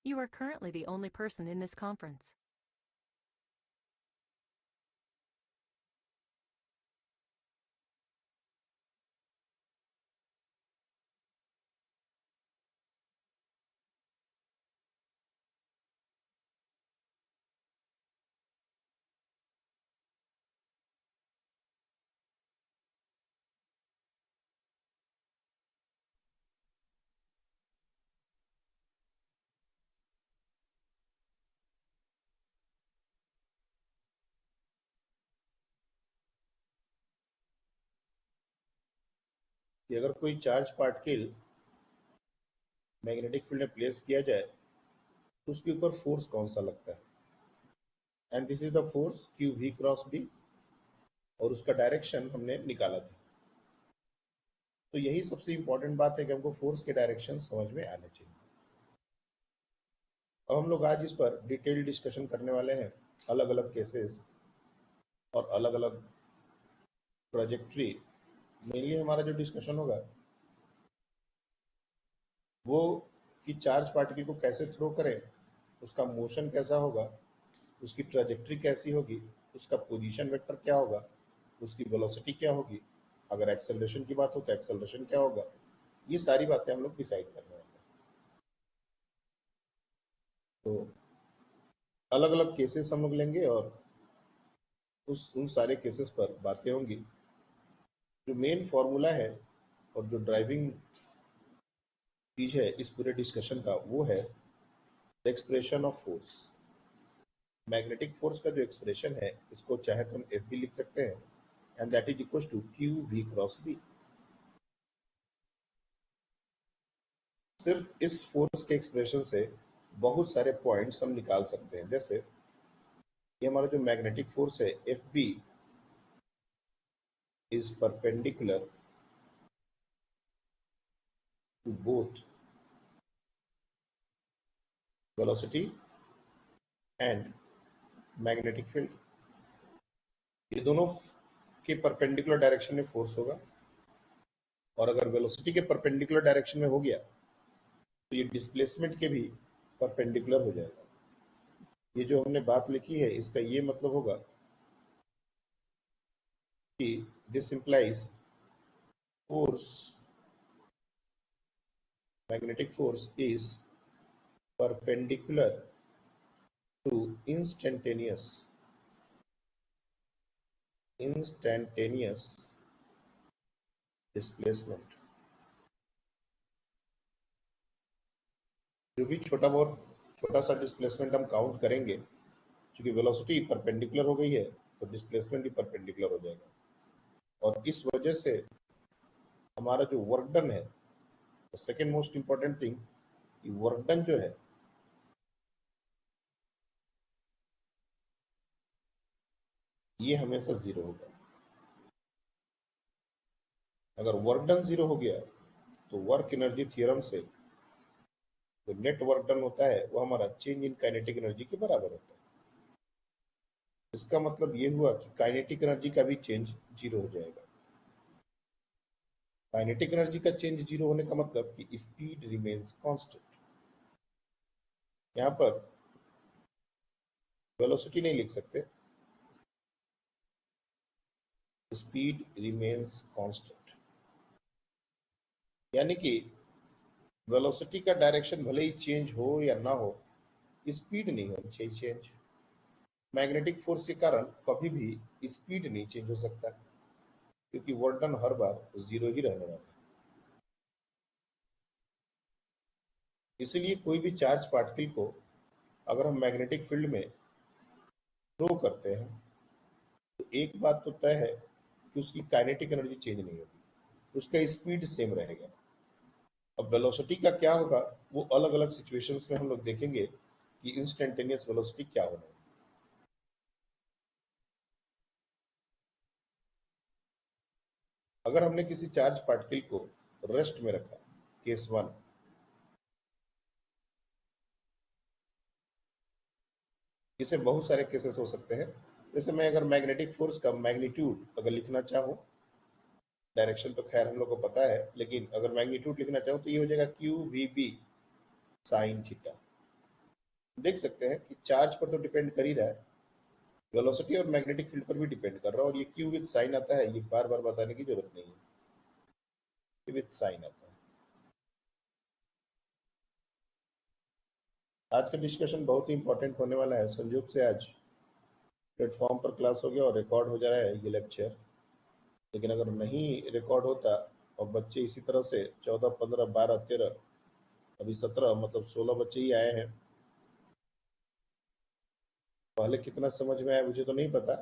You are currently the only person in this conference. कि अगर कोई चार्ज पार्टिकल मैग्नेटिक फील्ड में place किया जाए तो उसके ऊपर फोर्स कौन सा लगता है, and this is the force Q we cross B, और उसका डायरेक्शन हमने निकाला था। तो यही सबसे इंपॉर्टेंट बात है कि हमको फोर्स के डायरेक्शन समझ में आने चाहिए। अब हम लोग आज इस पर डिटेल डिस्कशन करने वाले हैं, अलग अलग केसेस और अलग अलग प्रोजेक्ट्री। मेनली हमारा जो डिस्कशन होगा वो कि चार्ज पार्टिकल को कैसे थ्रो करें, उसका मोशन कैसा होगा, उसकी ट्रेजेक्ट्री कैसी होगी, उसका पोजीशन वेक्टर क्या होगा, उसकी वेलोसिटी क्या होगी, अगर एक्सेलरेशन की बात हो तो एक्सेलरेशन क्या होगा। ये सारी बातें हम लोग डिसाइड करने वाले हैं। तो अलग अलग केसेस हम लोग लेंगे और उन सारे केसेस पर बातें होंगी। जो मेन फॉर्मूला है और जो ड्राइविंग चीज है इस पूरे डिस्कशन का वो है the expression of force. Magnetic force का जो एक्सप्रेशन है इसको चाहे तो हम एफ भी लिख सकते हैं, and that is equal to q we cross B. सिर्फ इस फोर्स के एक्सप्रेशन से बहुत सारे पॉइंट्स हम निकाल सकते हैं। जैसे ये हमारा जो मैग्नेटिक फोर्स है F B is perpendicular to both velocity and magnetic field. ये दोनों के परपेंडिकुलर डायरेक्शन में फोर्स होगा, और अगर वेलोसिटी के परपेंडिकुलर डायरेक्शन में हो गया तो ये डिस्प्लेसमेंट के भी परपेंडिकुलर हो जाएगा। ये जो हमने बात लिखी है इसका ये मतलब होगा कि this implies force, magnetic force is perpendicular to instantaneous displacement। जो भी छोटा सा डिस्प्लेसमेंट हम काउंट करेंगे, क्योंकि वेलोसिटी परपेंडिकुलर हो गई है तो डिस्प्लेसमेंट भी परपेंडिकुलर हो जाएगा, और इस वजह से हमारा जो वर्क डन है, second most important thing, work done जो है ये हमेशा जीरो होगा। अगर वर्क डन जीरो हो गया तो वर्क एनर्जी थ्योरम से जो नेट वर्क डन होता है वो हमारा चेंज इन काइनेटिक एनर्जी के बराबर होता है। इसका मतलब ये हुआ कि काइनेटिक एनर्जी का भी चेंज जीरो हो जाएगा। काइनेटिक एनर्जी का चेंज जीरो होने का मतलब कि स्पीड रिमेन्स कांस्टेंट। यहाँ पर वेलोसिटी नहीं लिख सकते, स्पीड रिमेन्स कांस्टेंट, यानी कि वेलोसिटी का डायरेक्शन भले ही चेंज हो या ना हो, स्पीड नहीं होनी चाहिए चेंज। मैग्नेटिक फोर्स के कारण कभी भी स्पीड नहीं चेंज हो सकता, क्योंकि वर्क डन हर बार जीरो ही रहने वाला है। इसलिए कोई भी चार्ज पार्टिकल को अगर हम मैग्नेटिक फील्ड में थ्रो करते हैं तो एक बात तो तय है कि उसकी काइनेटिक एनर्जी चेंज नहीं होगी, उसका स्पीड सेम रहेगा। अब वेलोसिटी का क्या होगा वो अलग अलग सिचुएशंस में हम लोग देखेंगे कि इंस्टेंटेनियस वेलोसिटी क्या होना है। अगर हमने किसी चार्ज पार्टिकल को रेस्ट में रखा, केस वन, इसे बहुत सारे केसेस हो सकते हैं। जैसे मैं अगर मैग्नेटिक फोर्स का मैग्नीट्यूड अगर लिखना चाहूँ, डायरेक्शन तो खैर हम लोग को पता है, लेकिन अगर मैग्नीट्यूड लिखना चाहूँ तो ये हो जाएगा q v B sine theta. देख सकते हैं कि चार्ज पर तो डिपेंड कर ही रहा है, वेलोसिटी और मैग्नेटिक फील्ड पर भी डिपेंड कर रहा है। और ये क्यू विद साइन आता है, ये बार बार बताने की जरूरत नहीं है, क्यू विद साइन आता है। आज का डिस्कशन बहुत ही इंपॉर्टेंट होने वाला है। संयोग से आज प्लेटफॉर्म पर क्लास हो गया और रिकॉर्ड हो जा रहा है ये लेक्चर, लेकिन अगर नहीं रिकॉर्ड होता और बच्चे इसी तरह से 14, 15, 12, 13, अभी 17 मतलब 16 बच्चे ही आए हैं, पहले कितना समझ में आया मुझे तो नहीं पता,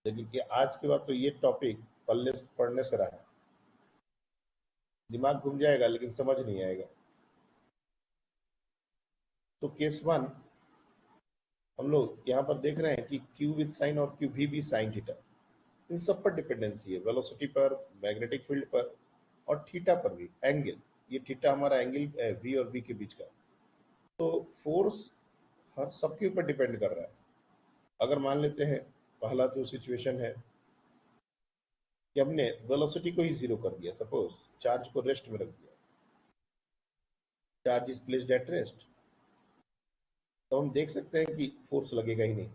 लेकिन कि आज के बाद तो ये टॉपिक पढ़ने से रहा है, दिमाग घूम जाएगा लेकिन समझ नहीं आएगा। तो केस वन हम लोग यहाँ पर देख रहे हैं कि क्यू विद साइन और क्यू भी साइन थीटा, इन सब पर डिपेंडेंसी है, वेलोसिटी पर, मैग्नेटिक फील्ड पर और थीटा पर भी। एंगल, ये थीटा हमारा एंगल है वी और बी के बीच का। तो फोर्स हर सबके ऊपर डिपेंड कर रहा है। अगर मान लेते हैं पहला जो सिचुएशन है कि हमने वेलोसिटी को ही जीरो कर दिया, सपोज चार्ज को रेस्ट में रख दिया, charge is placed at rest, तो हम देख सकते हैं कि फोर्स लगेगा ही नहीं,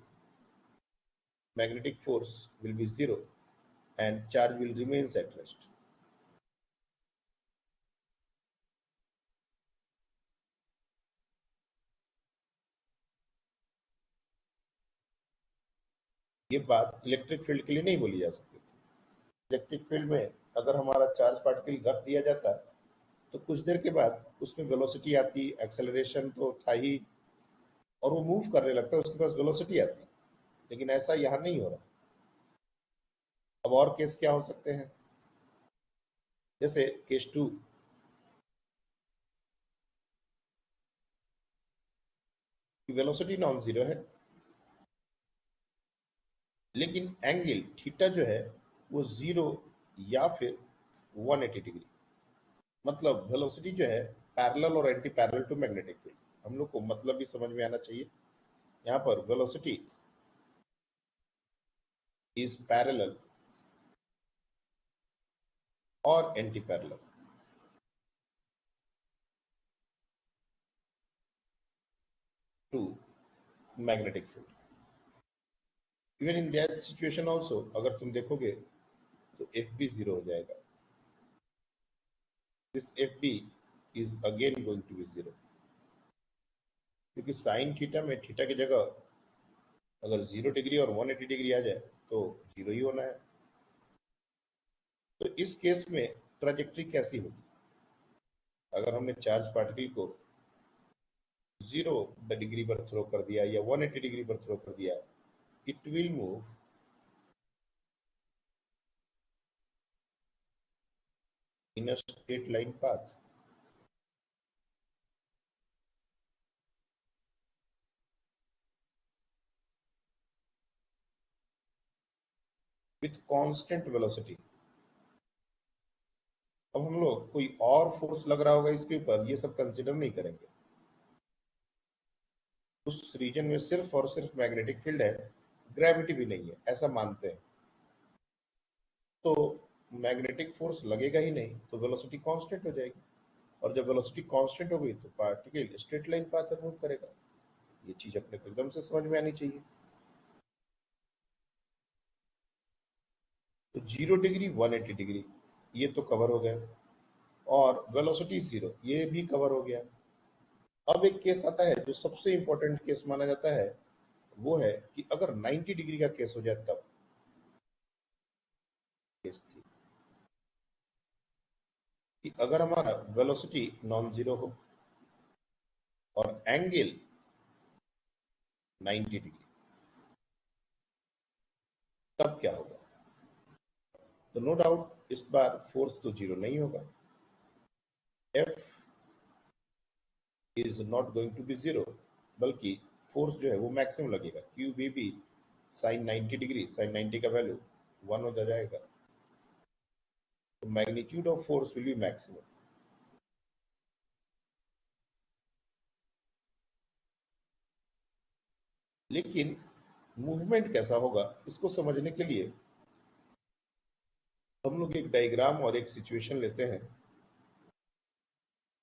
magnetic force will B zero and charge will remains at rest. ये बात इलेक्ट्रिक फील्ड के लिए नहीं बोली जा सकती। इलेक्ट्रिक फील्ड में अगर हमारा चार्ज पार्टिकल रख दिया जाता तो कुछ देर के बाद उसमें वेलोसिटी आती, एक्सेलरेशन तो था ही, और वो मूव करने लगता है, उसके पास वेलोसिटी आती। लेकिन ऐसा यहाँ नहीं हो रहा। अब और केस क्या हो सकते हैं, जैसे case two, velocity non zero है लेकिन एंगल थीटा जो है वो जीरो या फिर 180 डिग्री, मतलब वेलोसिटी जो है पैरेलल और anti parallel to magnetic field. हम लोग को मतलब भी समझ में आना चाहिए। यहाँ पर वेलोसिटी इज पैरेलल और anti parallel to magnetic field. Even in that situation also अगर तुम देखोगे तो एफ बी जीरो हो जाएगा, this F B is again going to be zero, क्योंकि साइन थीटा में थीटा की जगह अगर 0 डिग्री और 180 डिग्री आ जाए तो जीरो ही होना है। तो इस केस में ट्राजेक्टरी कैसी होगी, अगर हमने चार्ज पार्टिकल को 0 डिग्री पर थ्रो कर दिया या 180 डिग्री पर थ्रो कर दिया, it will move in a straight line path. With constant velocity. अब हम लोग कोई और फोर्स लग रहा होगा इसके ऊपर, ये सब कंसिडर नहीं करेंगे। उस रीजन में सिर्फ और सिर्फ मैग्नेटिक फील्ड है, ग्रेविटी भी नहीं है, ऐसा मानते हैं। तो मैग्नेटिक फोर्स लगेगा ही नहीं तो वेलोसिटी कांस्टेंट हो जाएगी, और जब वेलोसिटी कांस्टेंट हो गई तो पार्टिकल स्ट्रेट लाइन पाथ पर मूव करेगा। ये चीज अपने को एकदम से समझ में आनी चाहिए। तो 0 डिग्री 180 डिग्री ये तो कवर हो गया, और वेलोसिटी जीरो ये भी कवर हो गया। अब एक केस आता है जो सबसे इंपॉर्टेंट केस माना जाता है, वो है कि अगर 90 डिग्री का केस हो जाए तब। केस थी कि अगर हमारा वेलोसिटी नॉन जीरो हो और एंगल 90 डिग्री, तब क्या होगा। तो नो डाउट इस बार फोर्स तो जीरो नहीं होगा, F is not going to be zero, बल्कि फोर्स जो है वो मैक्सिमम लगेगा, q B sine 90 degree, sine 90 का वैल्यू 1 हो जाएगा, तो magnitude of force will be maximum. लेकिन मूवमेंट कैसा होगा इसको समझने के लिए हम लोग एक डायग्राम और एक सिचुएशन लेते हैं,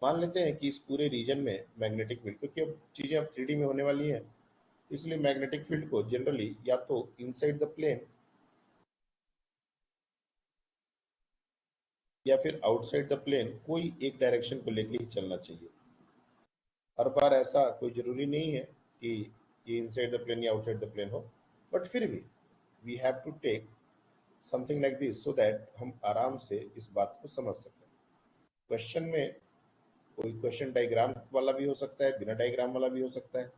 मान लेते हैं कि इस पूरे रीजन में मैग्नेटिक फील्ड, क्योंकि अब चीजें अब 3D में होने वाली हैं, इसलिए मैग्नेटिक फील्ड को जनरली या तो इनसाइड द प्लेन या फिर आउटसाइड द प्लेन कोई एक डायरेक्शन को लेके ही चलना चाहिए। हर बार ऐसा कोई जरूरी नहीं है कि ये इनसाइड द प्लेन या आउटसाइड द प्लेन हो, बट फिर भी we have to take something like this so that हम आराम से इस बात को समझ सकें। क्वेश्चन में कोई क्वेश्चन डायग्राम वाला भी हो सकता है, बिना डायग्राम वाला भी हो सकता है,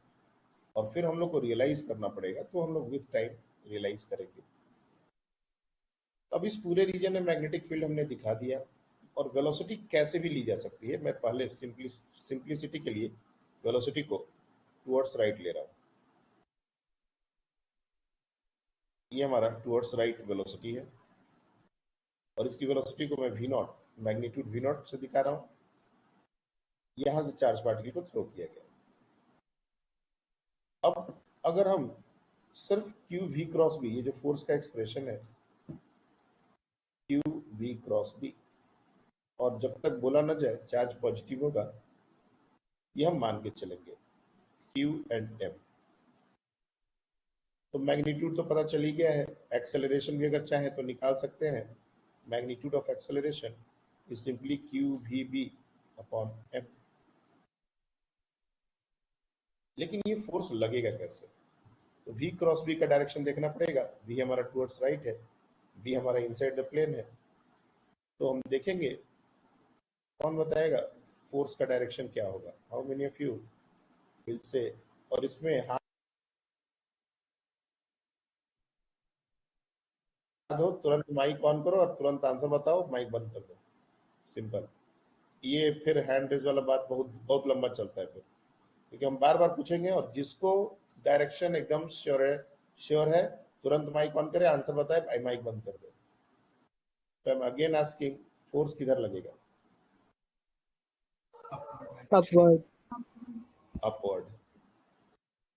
और फिर हम लोग को रियलाइज करना पड़ेगा, तो हम लोग विथ टाइम रियलाइज करेंगे। अब इस पूरे रीजन में मैग्नेटिक फील्ड हमने दिखा दिया, और वेलोसिटी कैसे भी ली जा सकती है। मैं पहले सिंप्लिसिटी के लिए वेलोसिटी को टुवर्ड्स राइट ले रहा हूँ। ये हमारा टुवर्ड्स राइट वेलोसिटी है, और इसकी वेलोसिटी को मैं v naught, magnitude v naught से दिखा रहा हूँ। यहां से चार्ज पार्टिकल को थ्रो किया गया। अब अगर हम सिर्फ क्यू वी क्रॉस बी, ये जो फोर्स का एक्सप्रेशन है क्यू वी क्रॉस बी, और जब तक बोला न जाए चार्ज पॉजिटिव होगा, ये हम मान के चलेंगे क्यू एंड एम। तो मैग्नीट्यूड तो पता चल ही गया है, एक्सेलरेशन भी अगर चाहे तो निकाल सकते हैं। Magnitude of acceleration is simply q v B upon m. लेकिन ये फोर्स लगेगा कैसे? तो वी क्रॉस बी का डायरेक्शन देखना पड़ेगा। वी हमारा टुवर्ड्स राइट है, बी हमारा इनसाइड द प्लेन है। तो हम देखेंगे, कौन बताएगा फोर्स का डायरेक्शन क्या होगा? How many of you will say? और इसमें हाथ हो, तुरंत माइक ऑन करो और तुरंत आंसर बताओ, माइक बंद कर दो। सिंपल। ये फिर हैंड रेज वाला बात बहुत बहुत लंबा चलता है फिर, क्योंकि हम बार बार पूछेंगे, और जिसको डायरेक्शन एकदम श्योर है तुरंत माइक ऑन करे, आंसर बताए, माइक बंद कर दे। तो I am again asking, force किधर लगेगा? अपवर्ड। अपवर्ड।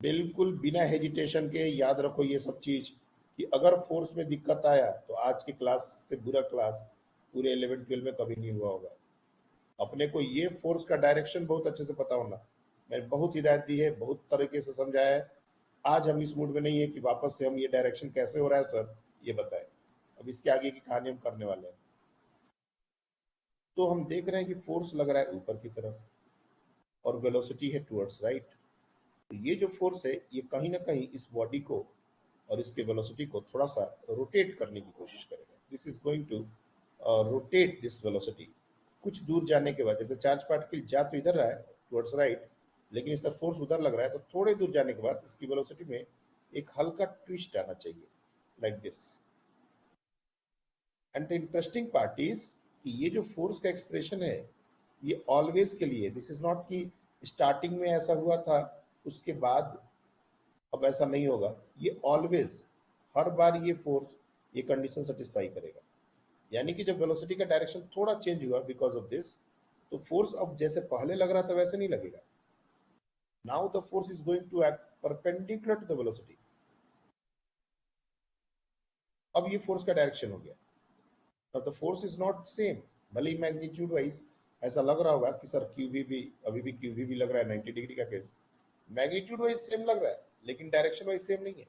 बिल्कुल बिना हेजिटेशन के याद रखो ये सब चीज, कि अगर फोर्स में दिक्कत आया तो आज की क्लास से बुरा क्लास पूरे 11-12 में कभी नहीं हुआ होगा। अपने को ये फोर्स का डायरेक्शन बहुत अच्छे से पता होना। मैंने बहुत हिदायत दी है, बहुत तरीके से समझाया है। आज हम इस मूड में नहीं है कि वापस से हम ये डायरेक्शन कैसे हो रहा है सर ये बताएं। अब इसके आगे की कहानी हम करने वाले हैं। तो हम देख रहे हैं कि फोर्स लग रहा है ऊपर की तरफ, और वेलोसिटी है टुवर्ड्स राइट। तो ये जो फोर्स है ये कहीं ना कहीं इस बॉडी को और इसके वेलोसिटी को थोड़ा सा रोटेट करने की कोशिश करेगा। This is going to rotate this velocity. कुछ दूर जाने के बाद, जैसे चार्ज पार्टिकल जा तो इधर रहा है टुवर्ड्स राइट, लेकिन इसका फोर्स उधर लग रहा है, तो थोड़े दूर जाने के बाद इसकी वेलोसिटी में एक हल्का ट्विस्ट आना चाहिए, like this. And the interesting part is कि ये जो फोर्स का एक्सप्रेशन है ये ऑलवेज के लिए, दिस इज नॉट कि स्टार्टिंग में ऐसा हुआ था उसके बाद अब ऐसा नहीं होगा। ये ऑलवेज, हर बार ये फोर्स ये कंडीशन सेटिस्फाई करेगा। यानी कि जब वेलोसिटी का डायरेक्शन थोड़ा चेंज हुआ बिकॉज ऑफ दिस, तो फोर्स अब जैसे पहले लग रहा था वैसे नहीं लगेगा। Now the force is going to act perpendicular to the velocity. अब ये फोर्स का डायरेक्शन हो गया। अब the force is not same. भले ही मैग्नीट्यूड वाइज ऐसा लग रहा होगा कि सर क्यूबी भी अभी भी क्यूबी भी लग रहा है 90 डिग्री का केस, मैग्नीट्यूड वाइज सेम लग रहा है लेकिन डायरेक्शन वाइज सेम नहीं है।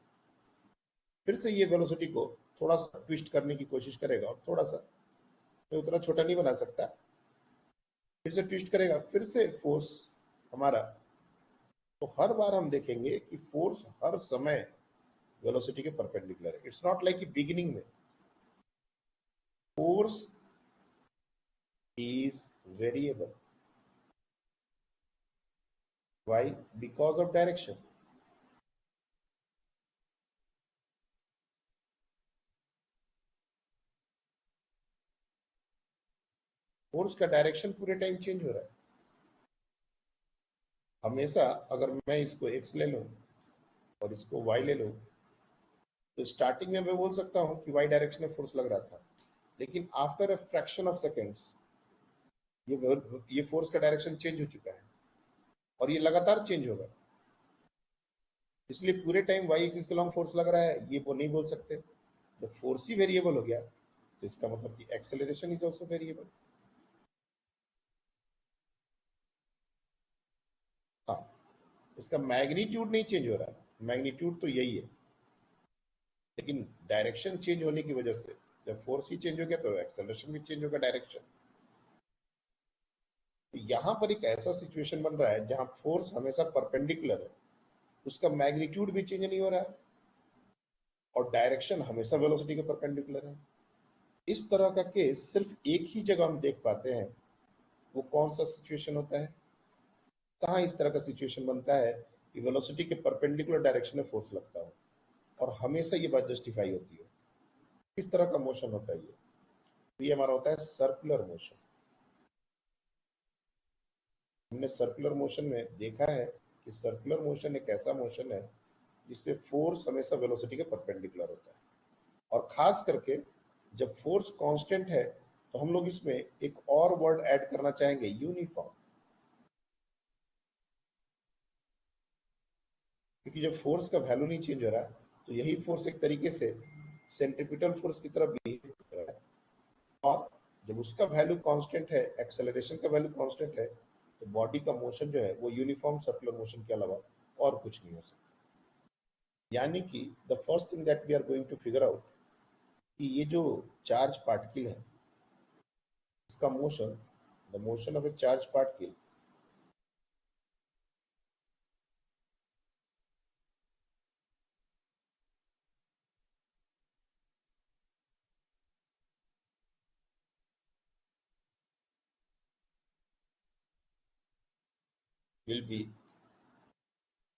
फिर से ये वेलोसिटी को थोड़ा सा ट्विस्ट करने की कोशिश करेगा, और थोड़ा सा, मैं उतना छोटा नहीं बना सकता, फिर से ट्विस्ट करेगा, फिर से फोर्स हमारा। तो हर बार हम देखेंगे कि फोर्स हर समय वेलोसिटी के परपेंडिकुलर है। इट्स नॉट लाइक कि बिगिनिंग में force is variable. Why? Because of direction. Force का डायरेक्शन पूरे टाइम चेंज हो रहा है। हमेशा अगर मैं इसको x ले लूं और इसको y ले लूं, तो स्टार्टिंग में मैं बोल सकता हूं कि y डायरेक्शन में फोर्स लग रहा था, लेकिन after a fraction of seconds ये फोर्स का डायरेक्शन चेंज हो चुका है, और ये लगातार चेंज होगा। इसलिए पूरे टाइम y एक्सिस के लॉन्ग फोर्स लग रहा है ये वो नहीं बोल सकते। जब फोर्स ही वेरिएबल हो गया तो इसका मतलब कि एक्सेलरेशन इज ऑल्सो वेरिएबल। इसका मैग्नीट्यूड नहीं चेंज हो रहा है, मैग्नीट्यूड तो यही है, लेकिन डायरेक्शन चेंज होने की वजह से जब फोर्स ही चेंज हो गया तो एक्सेलरेशन भी चेंज होगा, डायरेक्शन। तो यहां पर एक ऐसा सिचुएशन बन रहा है जहां फोर्स हमेशा परपेंडिकुलर है, उसका मैग्नीट्यूड भी चेंज नहीं हो रहा है, और डायरेक्शन हमेशा वेलोसिटी के परपेंडिकुलर है। इस तरह का केस सिर्फ एक ही जगह हम देख पाते हैं। वो कौन सा सिचुएशन होता है, कहाँ इस तरह का सिचुएशन बनता है कि वेलोसिटी के परपेंडिकुलर डायरेक्शन में फोर्स लगता हो और हमेशा ये बात जस्टिफाई होती है। किस तरह का मोशन होता है ये? तो ये हमारा होता है सर्कुलर मोशन। हमने सर्कुलर मोशन में देखा है कि सर्कुलर मोशन एक ऐसा मोशन है जिससे फोर्स हमेशा वेलोसिटी के परपेंडिकुलर होता है, और खास करके जब फोर्स कांस्टेंट है तो हम लोग इसमें एक और वर्ड ऐड करना चाहेंगे, यूनिफॉर्म। क्योंकि जब फोर्स का वैल्यू नहीं चेंज हो रहा है तो यही फोर्स एक तरीके से सेंट्रीपिटल फोर्स की तरह बिहेव कर रहा है, और जब उसका वैल्यू कांस्टेंट है, एक्सेलरेशन का वैल्यू कांस्टेंट है, तो बॉडी का मोशन जो है वो यूनिफॉर्म सर्कुलर मोशन के अलावा और कुछ नहीं हो सकता। यानी कि the first thing that we are going to figure out कि ये जो चार्ज पार्टिकल है, इसका मोशन, the motion of a charge particle will be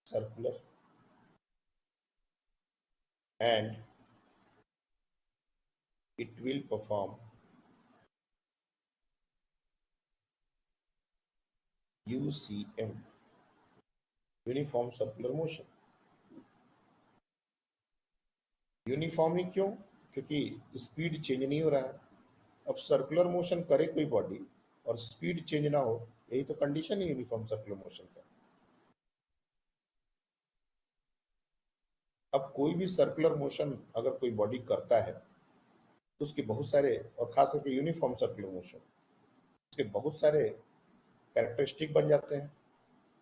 circular and it will perform UCM, uniform circular motion. Uniform ही क्यों? क्योंकि स्पीड चेंज नहीं हो रहा है। अब सर्कुलर मोशन करे कोई बॉडी और स्पीड चेंज ना हो, यही तो कंडीशन है यूनिफॉर्म सर्कुलर मोशन का। अब कोई भी सर्कुलर मोशन अगर कोई बॉडी करता है तो उसके बहुत सारे, और खास करके यूनिफॉर्म सर्कुलर मोशन, उसके बहुत सारे कैरेक्टरिस्टिक बन जाते हैं।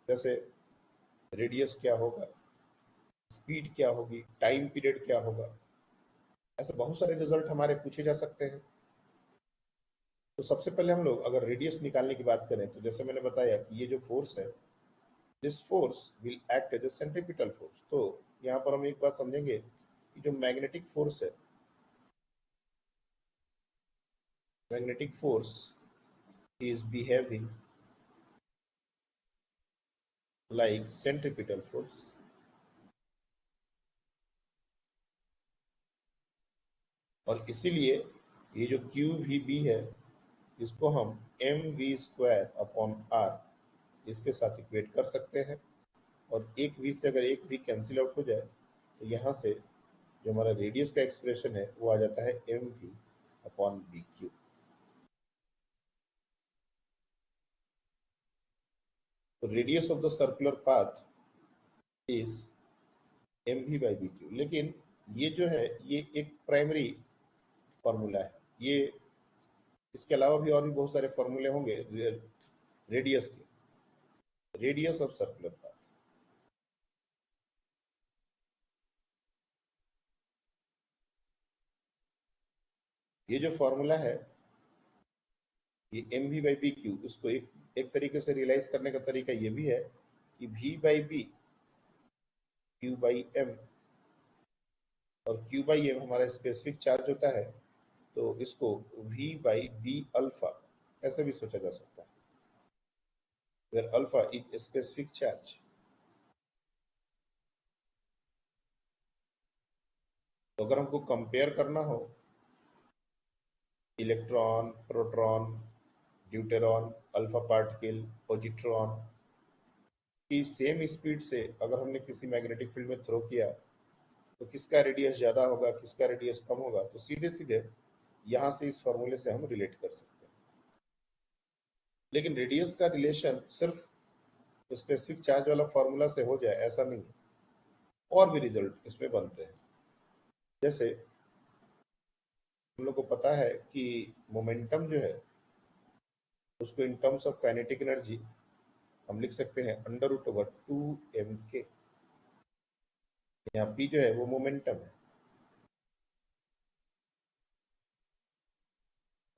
जैसे रेडियस क्या होगा, स्पीड क्या होगी, टाइम पीरियड क्या होगा, ऐसे बहुत सारे रिजल्ट हमारे पूछे जा सकते हैं। तो सबसे पहले हम लोग अगर रेडियस निकालने की बात करें तो जैसे मैंने बताया कि ये जो फोर्स है, this force will act as a centripetal force. तो यहाँ पर हम एक बात समझेंगे कि जो magnetic force is behaving like centripetal force, और इसीलिए ये जो क्यू वी बी है इसको हम m v square upon r इसके साथ इक्वेट कर सकते हैं, और एक वी से अगर एक वी कैंसिल आउट हो जाए तो यहाँ से जो हमारा रेडियस का एक्सप्रेशन है वो आ जाता है M V upon B Q. तो radius of the circular path is M we by B Q. लेकिन ये जो है ये एक प्राइमरी फॉर्मूला है, ये इसके अलावा भी और भी बहुत सारे फॉर्मूले होंगे रेडियस के, रेडियस ऑफ सर्कुलर पाथ। ये जो फॉर्मूला है ये m we by B q, इसको एक तरीके से रियलाइज करने का तरीका ये भी है कि v by B q by m, और क्यू बाई एम हमारा स्पेसिफिक चार्ज होता है, तो इसको वी बाई बी अल्फा ऐसे भी सोचा जा सकता है, where alpha is specific charge. तो अगर हमको कंपेयर करना हो electron, proton, deuteron, alpha particle, positron की सेम स्पीड से अगर हमने किसी मैग्नेटिक फील्ड में थ्रो किया तो किसका रेडियस ज़्यादा होगा, किसका रेडियस कम होगा, तो सीधे सीधे यहाँ से इस फॉर्मूले से हम रिलेट कर सकते हैं। लेकिन रेडियस का रिलेशन सिर्फ स्पेसिफिक चार्ज वाला फॉर्मूला से हो जाए ऐसा नहीं है, और भी रिजल्ट इसमें बनते हैं। जैसे हम लोग को पता है कि मोमेंटम जो है उसको in terms of kinetic energy हम लिख सकते हैं √2m k। यहाँ p जो है वो मोमेंटम है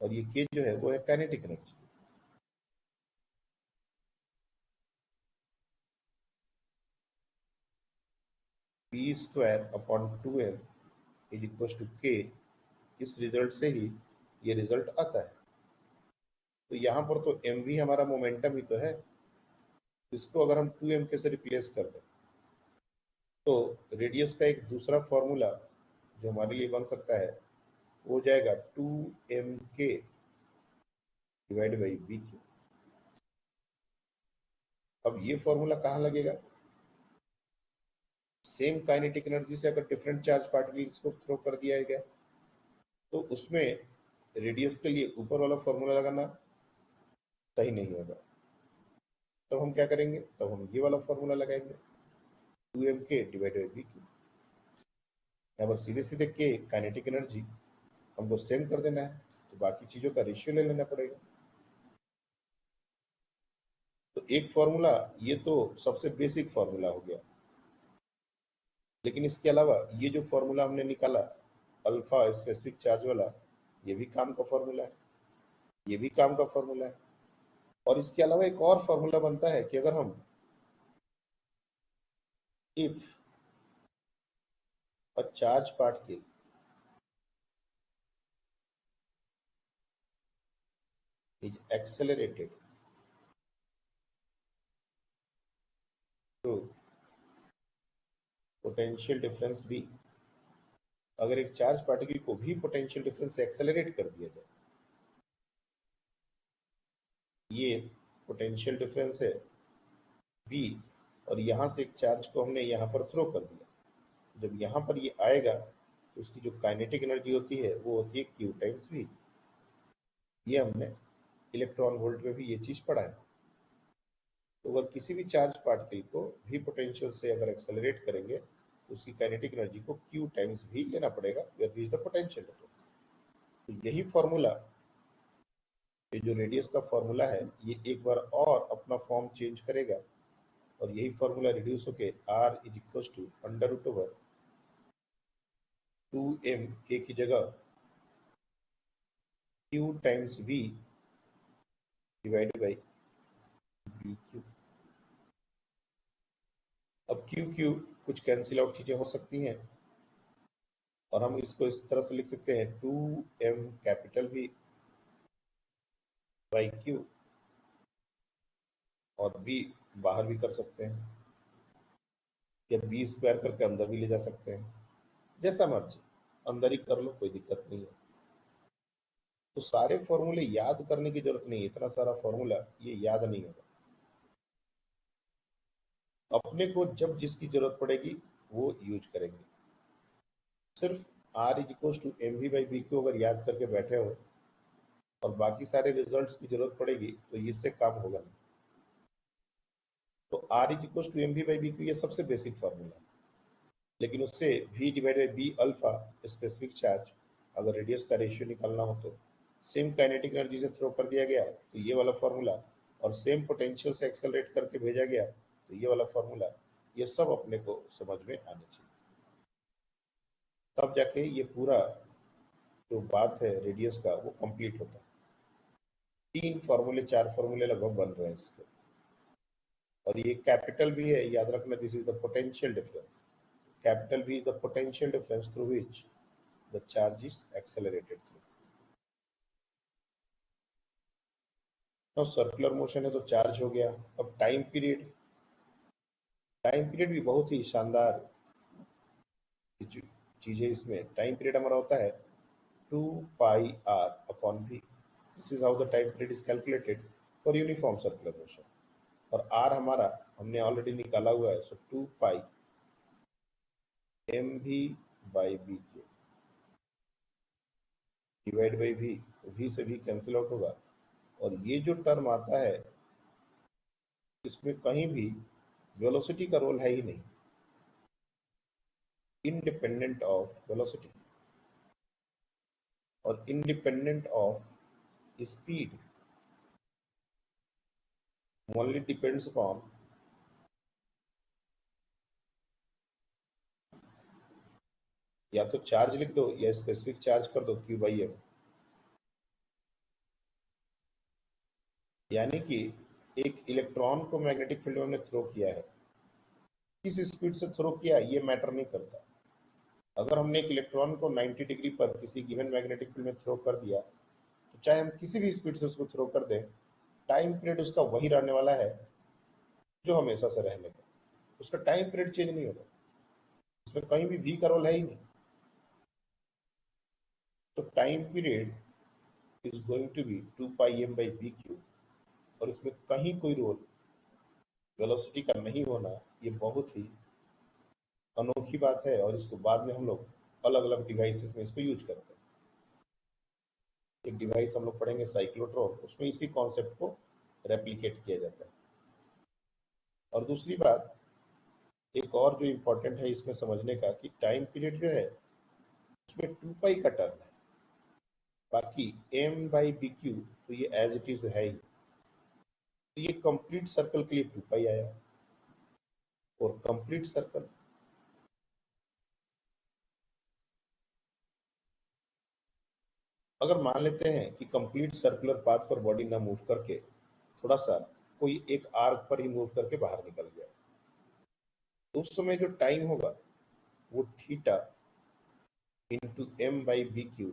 और ये k जो है वो है kinetic energy. p² upon 2m is equal to k। इस रिजल्ट से ही ये रिजल्ट आता है। तो यहाँ पर तो mv हमारा मोमेंटम ही तो है, इसको अगर हम 2m k से रिप्लेस कर दें तो रेडियस का एक दूसरा फॉर्मूला जो हमारे लिए बन सकता है वो हो जाएगा 2m k divide by bq। अब ये फॉर्मूला कहाँ लगेगा? सेम काइनेटिक एनर्जी से अगर डिफरेंट चार्ज पार्टिकल्स को थ्रो कर दिया गया तो उसमें रेडियस के लिए ऊपर वाला फॉर्मूला लगाना सही नहीं होगा। तब हम क्या करेंगे? तब हम ये वाला फॉर्मूला लगाएंगे 2m k divide by bq। यहाँ पर सीधे सीधे k काइनेटिक एनर्जी हमको सेम कर देना है, तो बाकी चीजों का रेशियो ले लेना पड़ेगा। तो एक फॉर्मूला ये तो सबसे बेसिक फॉर्मूला हो गया, लेकिन इसके अलावा ये जो फॉर्मूला हमने निकाला अल्फा स्पेसिफिक चार्ज वाला, ये भी काम का फॉर्मूला है, ये भी काम का फॉर्मूला है। और इसके अलावा एक और फॉर्मूला बनता है कि अगर हम if a charge particle is accelerated through potential difference v। अगर एक चार्ज पार्टिकल को भी पोटेंशियल डिफरेंस से एक्सेलरेट कर दिया जाए, ये पोटेंशियल डिफरेंस है v, और यहाँ से एक चार्ज को हमने यहाँ पर थ्रो कर दिया, जब यहाँ पर ये आएगा तो उसकी जो काइनेटिक एनर्जी होती है वो होती है q टाइम्स v। ये हमने इलेक्ट्रॉन वोल्ट में भी ये चीज पढ़ा है। तो अगर किसी भी चार्ज पार्टिकल को भी पोटेंशियल से अगर एक्सेलरेट करेंगे तो उसकी काइनेटिक एनर्जी को q टाइम्स v लेना पड़ेगा, where v is the potential difference. तो यही फॉर्मूला, ये जो रेडियस का फॉर्मूला है, ये एक बार और अपना फॉर्म चेंज करेगा और यही फॉर्मूला रिड्यूस होके r is equal to √2m k की जगह q times v divided by bq। अब q q कुछ कैंसिल आउट चीजें हो सकती हैं और हम इसको इस तरह से लिख सकते हैं 2m capital V by q, और b बाहर भी कर सकते हैं या b² करके अंदर भी ले जा सकते हैं, जैसा मर्जी अंदर ही कर लो, कोई दिक्कत नहीं है। तो सारे फॉर्मूले याद करने की जरूरत नहीं है, इतना सारा फॉर्मूला ये याद नहीं होगा। अपने को जब जिसकी जरूरत पड़ेगी वो यूज करेंगे। सिर्फ r is equal to mv by bq अगर याद करके बैठे हो और बाकी सारे रिजल्ट्स की जरूरत पड़ेगी तो इससे काम होगा नहीं। तो r is equal to mv by bq ये सबसे बेसिक फॉर्मूला है, लेकिन उससे v divide by b alpha specific charge अगर रेडियस का रेशियो निकालना हो तो सेम काइनेटिक एनर्जी से थ्रो कर दिया गया तो ये वाला फॉर्मूला, और सेम पोटेंशियल से एक्सेलरेट करके भेजा गया तो ये वाला फॉर्मूला, ये सब अपने को समझ में आना चाहिए। तब जाके ये पूरा जो बात है रेडियस का वो कंप्लीट होता है। 4 फॉर्मूले लगभग बन रहे हैं इसके, और ये कैपिटल भी है, याद रखना, this is the potential difference. Capital V is the potential difference through which the charge is accelerated through. तो सर्कुलर मोशन है तो चार्ज हो गया। अब टाइम पीरियड, टाइम पीरियड भी बहुत ही शानदार चीज है। इसमें टाइम पीरियड हमारा होता है 2πr/v। This is how the time period is calculated for uniform circular motion. और r हमारा हमने ऑलरेडी निकाला हुआ है, सो 2πmv by bk divide by v, तो v से v कैंसिल आउट होगा। और ये जो टर्म आता है इसमें कहीं भी वेलोसिटी का रोल है ही नहीं, इंडिपेंडेंट ऑफ वेलोसिटी और independent of speed, only depends upon या तो चार्ज लिख दो या स्पेसिफिक चार्ज कर दो क्यू बाई एम, यानी कि एक इलेक्ट्रॉन को मैग्नेटिक फील्ड में हमने थ्रो किया है, किस स्पीड से थ्रो किया ये मैटर नहीं करता। अगर हमने एक इलेक्ट्रॉन को 90 डिग्री पर किसी गिवन मैग्नेटिक फील्ड में थ्रो कर दिया, तो चाहे हम किसी भी स्पीड से उसको थ्रो कर दें, टाइम पीरियड उसका वही रहने वाला है जो हमेशा से रहने का। उसका टाइम पीरियड चेंज नहीं होगा, इसमें कहीं भी v का रोल है ही नहीं। तो time period is going to be 2πm/v³ और इसमें कहीं कोई रोल वेलोसिटी का नहीं होना, ये बहुत ही अनोखी बात है और इसको बाद में हम लोग अलग अलग डिवाइसेस में इसको यूज करते हैं। एक डिवाइस हम लोग पढ़ेंगे साइक्लोट्रॉन, उसमें इसी कॉन्सेप्ट को रेप्लिकेट किया जाता है। और दूसरी बात एक और जो इम्पोर्टेंट है इसमें समझने का कि टाइम पीरियड जो है उसमें 2π का टर्म है, बाकी m/bq तो ये एज इट इज है ही। तो ये कंप्लीट सर्कल के लिए 2π आया, और कंप्लीट सर्कल अगर मान लेते हैं कि कंप्लीट सर्कुलर पाथ पर बॉडी ना मूव करके थोड़ा सा कोई एक आर्क पर ही मूव करके बाहर निकल गया, तो उस समय जो टाइम होगा वो थीटा इंटू m/v³,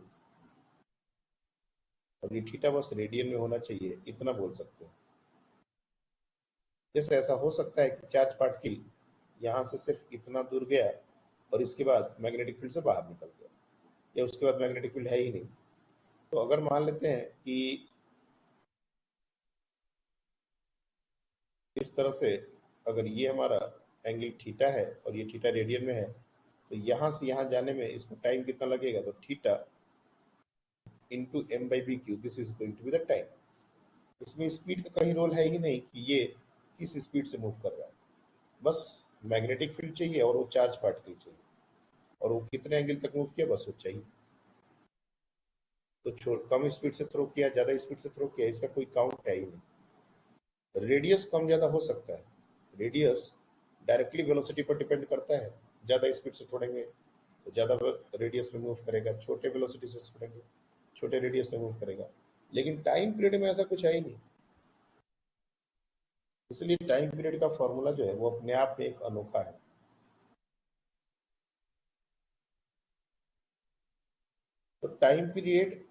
और ये थीटा बस रेडियन में होना चाहिए, इतना बोल सकते हैं। जैसे ऐसा हो सकता है कि चार्ज पार्टिकल यहाँ से सिर्फ इतना दूर गया और इसके बाद मैग्नेटिक फील्ड से बाहर निकल गया, या उसके बाद मैग्नेटिक फील्ड है ही नहीं। तो अगर मान लेते हैं कि इस तरह से अगर ये हमारा एंगल थीटा है और ये थीटा रेडियन में है, तो यहाँ से यहाँ जाने में इसको टाइम कितना लगेगा, तो theta into m/v³, this is going to be the time. इसमें स्पीड का कहीं रोल है ही नहीं कि ये किस स्पीड से मूव कर रहा है, बस मैग्नेटिक फील्ड चाहिए और वो चार्ज पार्टिकल चाहिए, और वो कितने एंगल तक मूव किया बस वो चाहिए। तो छोड़ कम स्पीड से थ्रो किया, ज्यादा स्पीड से थ्रो किया, इसका कोई काउंट है ही नहीं। रेडियस कम ज्यादा हो सकता है, रेडियस डायरेक्टली वेलोसिटी पर डिपेंड करता है। ज्यादा स्पीड से छोड़ेंगे तो ज्यादा रेडियस में मूव करेगा, छोटे वेलोसिटी से छोड़ेंगे छोटे रेडियस से मूव करेगा। लेकिन टाइम पीरियड में ऐसा कुछ है ही नहीं, इसलिए टाइम पीरियड का फॉर्मूला जो है वो अपने आप में एक अनोखा है। तो टाइम पीरियड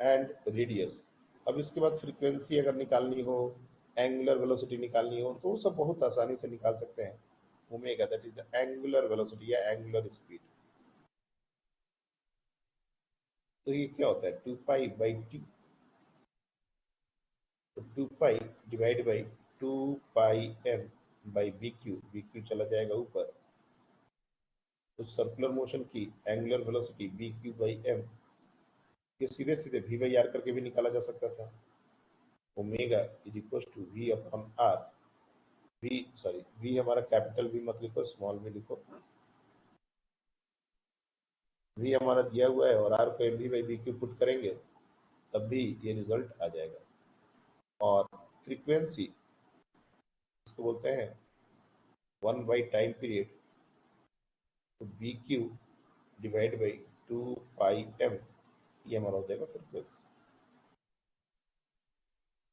एंड रेडियस, अब इसके बाद फ्रीक्वेंसी अगर निकालनी हो, एंगुलर वेलोसिटी निकालनी हो, तो वो सब बहुत आसानी से निकाल सकते हैं। Omega that is the angular velocity या एंगुलर स्पीड। तो ये क्या होता है 2π/t, तो 2π डिवाइड बाई 2πm/v³, v³ चला जाएगा ऊपर, तो सर्कुलर मोशन की एंगुलर वेलोसिटी v³/m, ये सीधे सीधे v/r करके भी निकाला जा सकता था। Omega is equal to v/r, v sorry v हमारा कैपिटल वी मत लिखो, स्मॉल में लिखो। वी हमारा दिया हुआ है और आर को mv/v³ पुट करेंगे तब भी ये रिजल्ट आ जाएगा। और फ्रीक्वेंसी इसको बोलते हैं 1/टाइम पीरियड, तो bq डिवाइड बाई 2πm, ये हमारा हो जाएगा फ्रीक्वेंसी।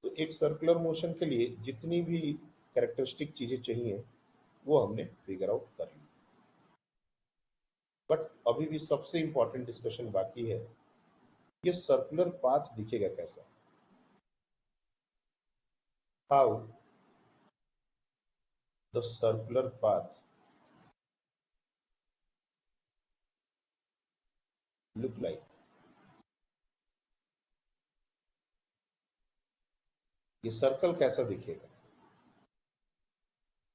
तो एक सर्कुलर मोशन के लिए जितनी भी कैरेक्टरिस्टिक चीजें चाहिए वो हमने फिगर आउट कर ली। बट अभी भी सबसे इंपॉर्टेंट डिस्कशन बाकी है, ये सर्कुलर पाथ दिखेगा कैसा, how the circular path look like. ये सर्कल कैसा दिखेगा,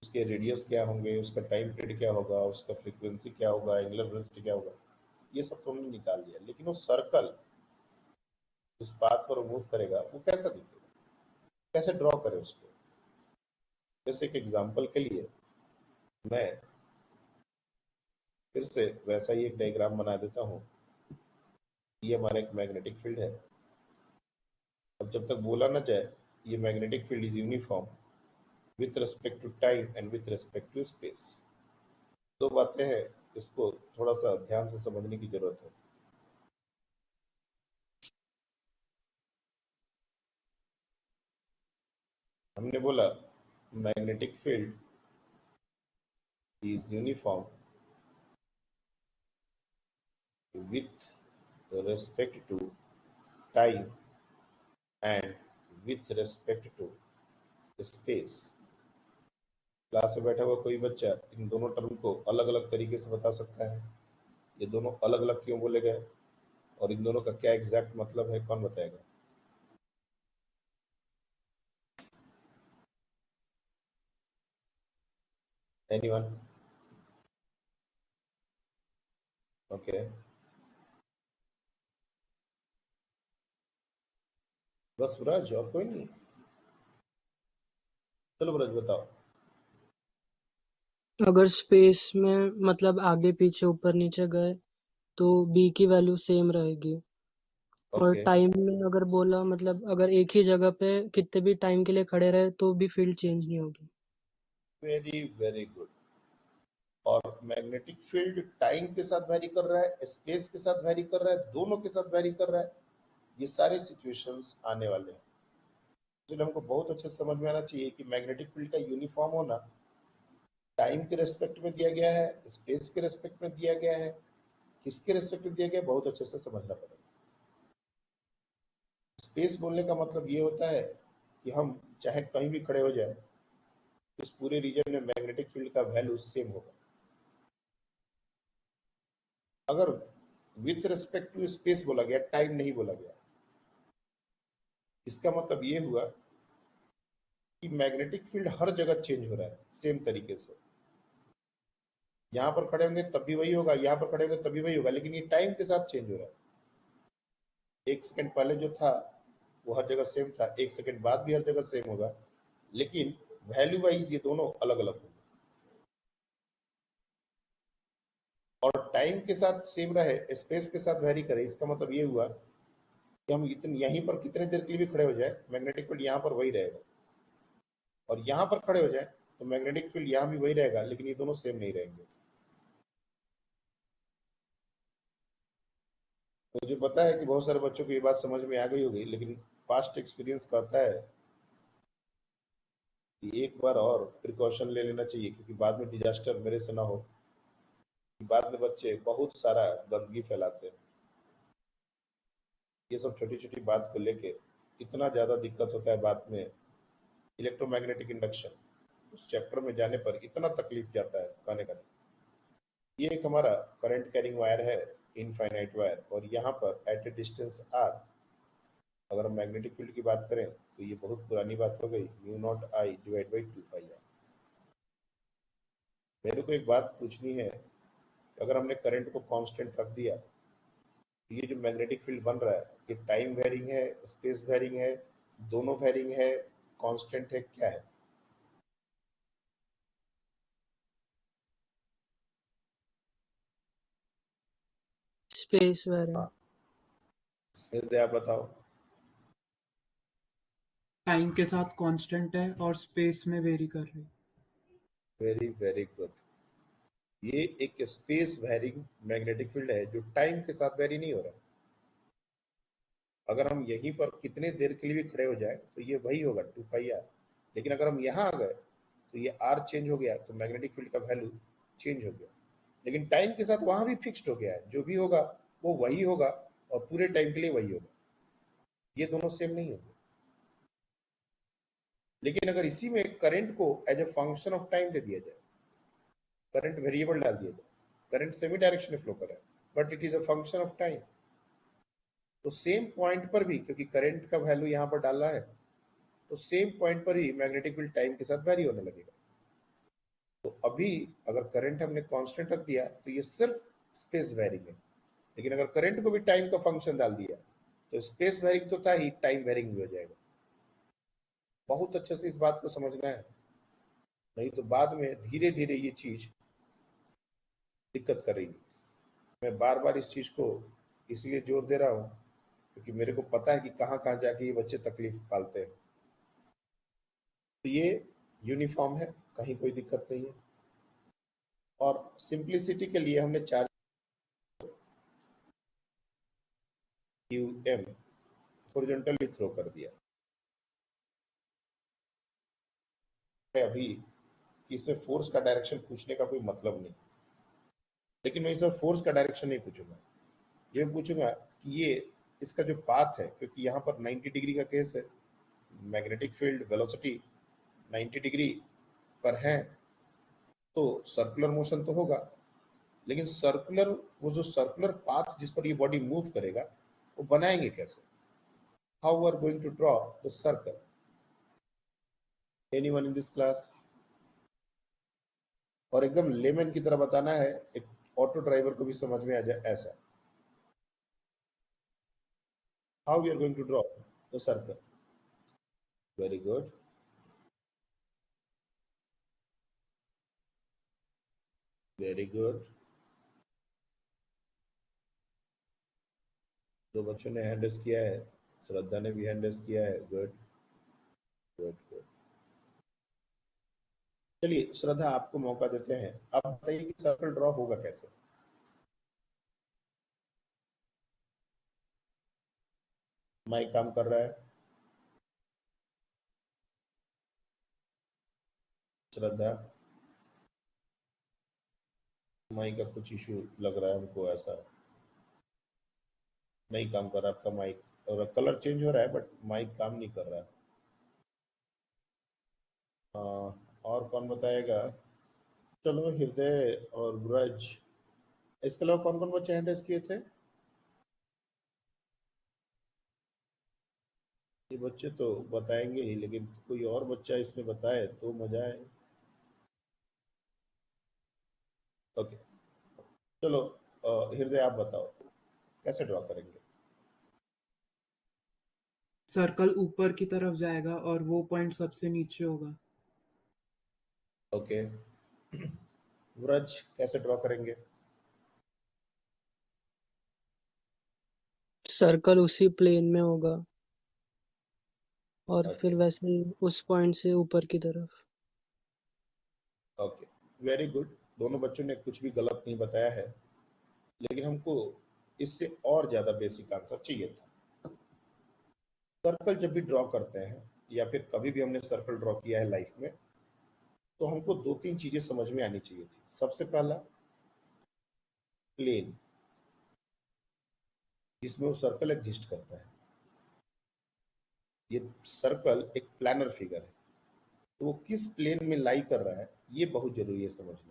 उसके रेडियस क्या होंगे, उसका टाइम पीरियड क्या होगा, उसका फ्रीक्वेंसी क्या होगा, एंगुलर वेलोसिटी क्या होगा, ये सब तो हमने निकाल लिया। लेकिन वो सर्कल उस पाथ पर मूव करेगा वो कैसा दिखेगा, कैसे ड्रॉ करें उसको। जैसे एक एग्जांपल के लिए मैं फिर से वैसा ही एक डायग्राम बना देता हूँ। ये हमारा एक मैग्नेटिक फील्ड है। अब जब तक बोला ना जाए ये magnetic field is uniform, with respect to time and with respect to space. दो बातें हैं, इसको थोड़ा सा ध्यान से समझने की जरूरत है। हमने बोला magnetic field is uniform with respect to time and with respect to space। Class में बैठा हुआ कोई बच्चा इन दोनों टर्म को अलग अलग तरीके से बता सकता है, ये दोनों अलग अलग क्यों बोले गए और इन दोनों का क्या एग्जैक्ट मतलब है, कौन बताएगा? एनीवन? ओके, बस ब्रज, और कोई नहीं? चलो ब्रज बताओ। अगर स्पेस में मतलब आगे पीछे ऊपर नीचे गए तो बी की वैल्यू सेम रहेगी। और ओके, टाइम में अगर बोला मतलब अगर एक ही जगह पे कितने भी टाइम के लिए खड़े रहे तो भी फील्ड चेंज नहीं होगी। Very very good. और मैग्नेटिक फील्ड टाइम के साथ वैरी कर रहा है, स्पेस के साथ वैरी कर रहा है, दोनों के साथ वैरी कर रहा है। ये सारे सिचुएशंस आने वाले हैं, इसलिए हमको बहुत अच्छे से समझ में आना चाहिए कि मैग्नेटिक फील्ड का यूनिफॉर्म होना टाइम के रेस्पेक्ट में दिया गया है, स्पेस के रेस्पेक्ट में दिया गया है, किसके रेस्पेक्ट में दिया गया है, बहुत अच्छे से समझना पड़ेगा। स्पेस बोलने का मतलब ये होता है कि हम चाहे कहीं भी खड़े हो जाए, इस पूरे रीजन में मैग्नेटिक फील्ड का वैल्यू सेम होगा। अगर विथ रिस्पेक्ट टू स्पेस बोला गया, टाइम नहीं बोला गया, इसका मतलब ये हुआ कि मैग्नेटिक फील्ड हर जगह चेंज हो रहा है सेम तरीके से। यहाँ पर खड़े होंगे तब भी वही होगा, यहाँ पर खड़े होंगे तब भी वही होगा, लेकिन ये टाइम के साथ चेंज हो रहा है। एक सेकंड पहले जो था वो हर जगह सेम था, एक सेकंड बाद भी हर जगह सेम होगा, लेकिन वैल्यू वाइज ये दोनों अलग अलग होंगे। और टाइम के साथ सेम रहे, स्पेस के साथ वेरी करे, इसका मतलब ये हुआ कि हम इतने यहीं पर कितने देर के लिए भी खड़े हो जाए, मैग्नेटिक फील्ड यहाँ पर वही रहेगा। और यहाँ पर खड़े हो जाए तो मैग्नेटिक फील्ड यहाँ भी वही रहेगा, लेकिन ये दोनों सेम नहीं रहेंगे। मुझे पता है कि बहुत सारे बच्चों को ये बात समझ में आ गई होगी, लेकिन पास्ट एक्सपीरियंस कहता है कि एक बार और प्रिकॉशन ले लेना चाहिए, क्योंकि बाद में डिजास्टर मेरे से ना हो कि बाद में बच्चे बहुत सारा गंदगी फैलाते हैं। ये सब छोटी छोटी बात को लेके इतना ज्यादा दिक्कत होता है बाद में। इलेक्ट्रोमैग्नेटिक इंडक्शन उस चैप्टर में जाने पर इतना तकलीफ जाता है, कहने का नहीं। ये एक हमारा करंट कैरिंग वायर है, इनफाइनाइट वायर, और यहाँ पर एट ए डिस्टेंस आर अगर हम मैग्नेटिक फील्ड की बात करें तो ये बहुत पुरानी बात हो गई, mu naught I divide by 2 pi r. मेरे को एक बात पूछनी है, अगर हमने करंट को कांस्टेंट रख दिया तो ये जो मैग्नेटिक फील्ड बन रहा है, ये टाइम वेरिंग है, स्पेस वेरिंग है, दोनों वेरिंग है, कांस्टेंट है, क्या है? Space varying. हाँ, फिर आप बताओ। टाइम के साथ कांस्टेंट है और स्पेस में वेरी कर रही है। Very very good. ये एक स्पेस वेरिंग मैग्नेटिक फील्ड है जो टाइम के साथ वेरी नहीं हो रहा है। अगर हम यहीं पर कितने देर के लिए भी खड़े हो जाए तो ये वही होगा 2 पाई आर, लेकिन अगर हम यहाँ आ गए तो ये आर चेंज हो गया, तो मैग्नेटिक फील्ड का वैल्यू चेंज हो गया। लेकिन टाइम के साथ वहां भी फिक्स्ड हो गया है, जो भी होगा वो वही होगा और पूरे टाइम के लिए वही होगा, ये दोनों सेम नहीं होंगे। लेकिन अगर इसी में करंट को as a function of time दे दिया जाए, करंट वेरिएबल डाल दिया जाए, करंट सेमी डायरेक्शन में फ्लो कर रहा है but it is a function of time, तो सेम पॉइंट पर भी, क्योंकि करंट का वैल्यू यहाँ पर डालना है, तो सेम पॉइंट पर ही मैग्नेटिक फील्ड टाइम के साथ वेरी होने लगेगा। तो अभी अगर करंट हमने कांस्टेंट रख दिया तो ये सिर्फ स्पेस वेरिंग है, लेकिन अगर करंट को भी टाइम का फंक्शन डाल दिया तो स्पेस वेरिंग तो था ही, टाइम वेरिंग भी हो जाएगा। बहुत अच्छे से इस बात को समझना है, नहीं तो बाद में धीरे धीरे ये चीज दिक्कत करेगी। मैं बार बार इस चीज को इसलिए जोर दे रहा हूँ क्योंकि मेरे को पता है कि कहाँ कहाँ जाके ये बच्चे तकलीफ पालते हैं। तो ये यूनिफॉर्म है, कहीं कोई दिक्कत नहीं है। और सिंप्लिसिटी के लिए हमने चार्ज QM हॉरिजॉन्टली थ्रो कर दिया है अभी कि इसमें फोर्स का डायरेक्शन पूछने का कोई मतलब नहीं, लेकिन मैं इसमें फोर्स का डायरेक्शन नहीं पूछूंगा। ये पूछूंगा कि ये इसका जो पाथ है, क्योंकि यहाँ पर 90 डिग्री का केस है, मैग्नेटिक फील्ड वेलोसिटी 90 डिग्री पर है, तो सर्कुलर मोशन तो होगा, लेकिन सर्कुलर वो जो सर्कुलर पाथ जिस पर ये बॉडी मूव करेगा वो बनाएंगे कैसे? How we are going to draw the circle? Anyone in this class? और एकदम लेमन की तरह बताना है, एक ऑटो ड्राइवर को भी समझ में आ जाए ऐसा। How we are going to draw the circle? Very good. Very good. दो बच्चों ने हैंड रेस किया है, श्रद्धा ने भी हैंड रेस किया है। Good good good. चलिए श्रद्धा, आपको मौका देते हैं, आप बताइए कि सर्कल ड्रॉ होगा कैसे? माइक काम कर रहा है? श्रद्धा, माइक का कुछ इशू लग रहा है हमको, ऐसा नहीं काम कर रहा आपका माइक, और कलर चेंज हो रहा है बट माइक काम नहीं कर रहा है। और कौन बताएगा? चलो हृदय और ब्रज, इसके अलावा कौन कौन बच्चे हैंड रेस किए थे? ये बच्चे तो बताएंगे ही, लेकिन कोई और बच्चा इसमें बताए तो मजा आए। ओके, चलो हृदय आप बताओ कैसे ड्रॉ करेंगे? सर्कल ऊपर की तरफ जाएगा और वो पॉइंट सबसे नीचे होगा। ओके ब्रज कैसे ड्रॉ करेंगे? सर्कल उसी प्लेन में होगा और ओके फिर वैसे ही उस पॉइंट से ऊपर की तरफ। Okay, very good. दोनों बच्चों ने कुछ भी गलत नहीं बताया है, लेकिन हमको इससे और ज्यादा बेसिक आंसर चाहिए था। सर्कल जब भी ड्रॉ करते हैं या फिर कभी भी हमने सर्कल ड्रॉ किया है लाइफ में, तो हमको दो तीन चीजें समझ में आनी चाहिए थी। सबसे पहला, प्लेन जिसमें वो सर्कल एग्जिस्ट करता है। ये सर्कल एक प्लानर फिगर है, तो वो किस प्लेन में लाई कर रहा है ये बहुत जरूरी है समझना।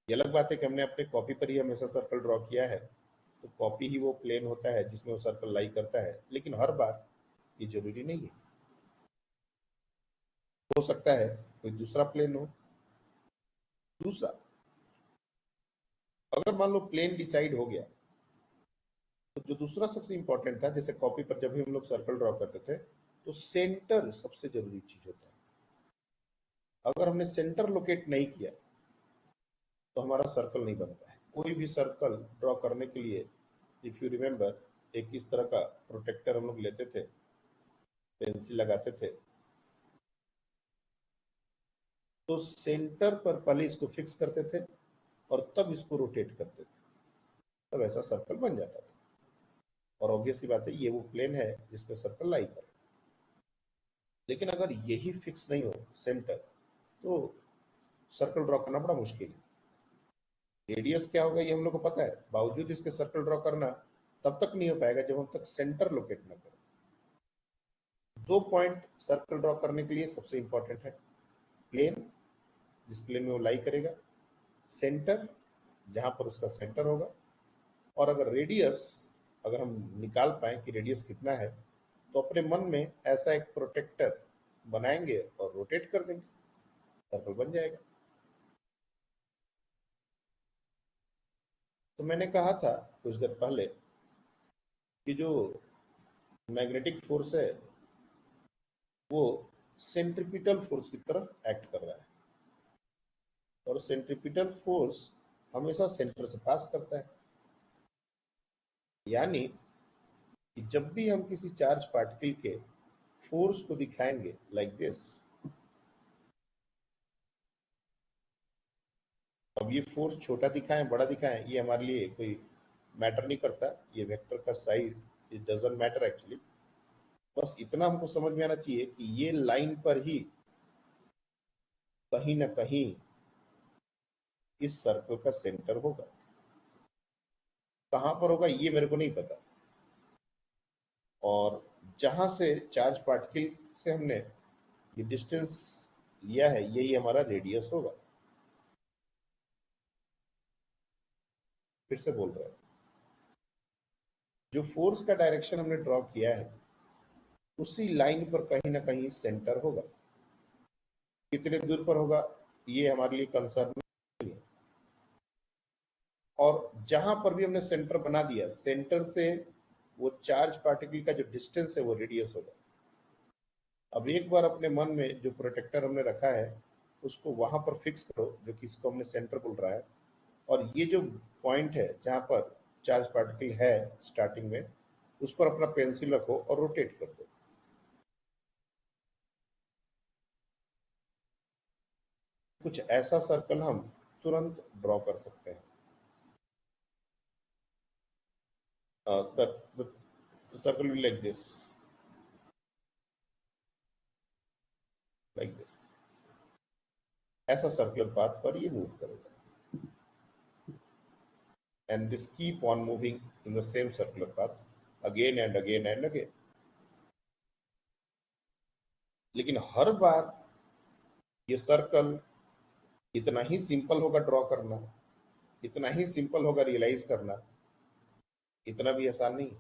ये अलग बात है कि हमने अपने कॉपी पर ही हमेशा सर्कल ड्रॉ किया है, तो कॉपी ही वो प्लेन होता है जिसमें वो सर्कल लाई करता है, लेकिन हर बार ये जरूरी नहीं है। हो सकता है कोई दूसरा प्लेन हो। दूसरा, अगर मान लो प्लेन डिसाइड हो गया, तो जो दूसरा सबसे इंपॉर्टेंट था, जैसे कॉपी पर जब भी हम लोग सर्कल ड्रॉ करते थे, तो सेंटर सबसे जरूरी चीज होता है। अगर हमने सेंटर लोकेट नहीं किया तो हमारा सर्कल नहीं बनता है। कोई भी सर्कल ड्रॉ करने के लिए, इफ यू रिमेम्बर, एक इस तरह का प्रोटेक्टर हम लोग लेते थे, पेंसिल लगाते थे, तो सेंटर पर पहले इसको फिक्स करते थे और तब इसको रोटेट करते थे, तब ऐसा सर्कल बन जाता था। और ऑब्वियस सी बात है, ये वो प्लेन है जिसपे सर्कल लाई कर। लेकिन अगर यही फिक्स नहीं हो सेंटर, तो सर्कल ड्रॉ करना बड़ा मुश्किल है। रेडियस क्या होगा ये हम लोग को पता है, बावजूद इसके सर्कल ड्रॉ करना तब तक नहीं हो पाएगा जब हम तक सेंटर लोकेट ना करें। दो पॉइंट सर्कल ड्रॉ करने के लिए सबसे इंपॉर्टेंट है प्लेन, जिस प्लेन में वो लाई करेगा, सेंटर जहां पर उसका सेंटर होगा, और अगर रेडियस, अगर हम निकाल पाए कि रेडियस कितना है, तो अपने मन में ऐसा एक प्रोटेक्टर बनाएंगे और रोटेट कर देंगे, सर्कल बन जाएगा। तो मैंने कहा था कुछ देर पहले कि जो मैग्नेटिक फोर्स है वो सेंट्रिपिटल फोर्स की तरह एक्ट कर रहा है, और सेंट्रिपिटल फोर्स हमेशा सेंटर से पास करता है। यानी कि जब भी हम किसी चार्ज पार्टिकल के फोर्स को दिखाएंगे लाइक दिस, अब ये फोर्स छोटा दिखाएं बड़ा दिखाएं ये हमारे लिए कोई मैटर नहीं करता, ये वेक्टर का size it doesn't matter actually. बस इतना हमको समझ में आना चाहिए कि ये लाइन पर ही कहीं ना कहीं इस सर्कल का सेंटर होगा। कहां पर होगा ये मेरे को नहीं पता, और जहां से चार्ज पार्टिकल से हमने ये डिस्टेंस लिया है यही हमारा रेडियस होगा। फिर से बोल रहा हूं, जो फोर्स का डायरेक्शन हमने ड्रॉ किया है उसी लाइन पर कहीं ना कहीं सेंटर होगा। कितने दूर पर होगा ये हमारे लिए कंसर्न नहीं है। और जहां पर भी हमने सेंटर बना दिया, सेंटर से वो चार्ज पार्टिकल का जो डिस्टेंस है वो रेडियस होगा। अब एक बार अपने मन में जो प्रोटेक्टर हमने रखा है उसको वहां पर फिक्स करो, जो कि इसको हमने सेंटर बोल रहा है, और ये जो पॉइंट है जहां पर चार्ज पार्टिकल है स्टार्टिंग में, उस पर अपना पेंसिल रखो और रोटेट कर दो। कुछ ऐसा सर्कल हम तुरंत ड्रॉ कर सकते हैं। the circle will like this, ऐसा सर्कुलर पाथ पर ये मूव करेगा, and this keep on moving in the same circular path again and again and again। लेकिन हर बार ये सर्कल इतना ही सिंपल होगा ड्रॉ करना, इतना ही सिंपल होगा रियलाइज करना, इतना भी आसान नहीं।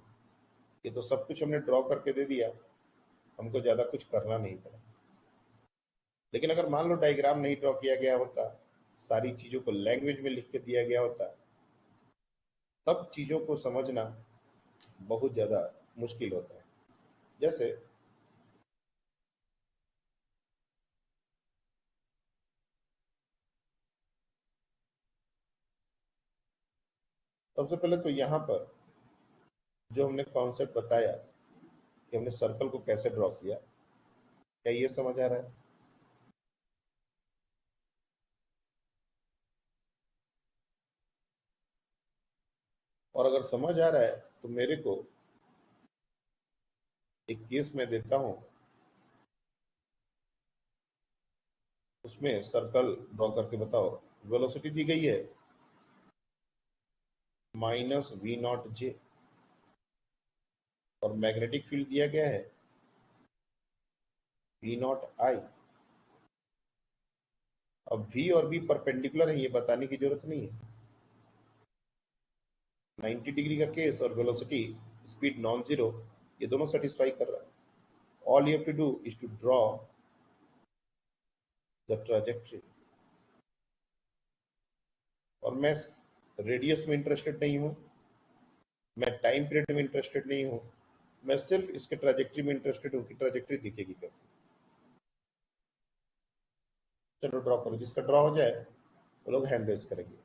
ये तो सब कुछ हमने ड्रॉ करके दे दिया, हमको ज्यादा कुछ करना नहीं पड़ा। लेकिन अगर मान लो डायग्राम नहीं ड्रॉ किया गया होता, सारी चीजों को लैंग्वेज में लिख के दिया गया होता, तब चीजों को समझना बहुत ज्यादा मुश्किल होता है। जैसे सबसे पहले तो यहाँ पर जो हमने कॉन्सेप्ट बताया कि हमने सर्कल को कैसे ड्रॉ किया, क्या ये समझ आ रहा है? और अगर समझ आ रहा है तो मेरे को एक केस में देता हूं, उसमें सर्कल ड्रॉ करके बताओ। वेलोसिटी दी गई है -v0j और मैग्नेटिक फील्ड दिया गया है v0i। अब v और b परपेंडिकुलर है ये बताने की जरूरत नहीं है। 90 डिग्री का केस और वेलोसिटी स्पीड नॉन जीरो, ये दोनों सेटिस्फाई कर रहा है। All you have to do is to draw the trajectory. और मैं रेडियस में इंटरेस्टेड नहीं हूं, मैं टाइम पीरियड में इंटरेस्टेड नहीं हूं, मैं सिर्फ इसके ट्रैजेक्टरी में इंटरेस्टेड हूं कि ट्रैजेक्टरी दिखेगी कैसे। चलो ड्रॉ करो, जिसका ड्रॉ हो जाए वो लोग हैंड रेज करेंगे।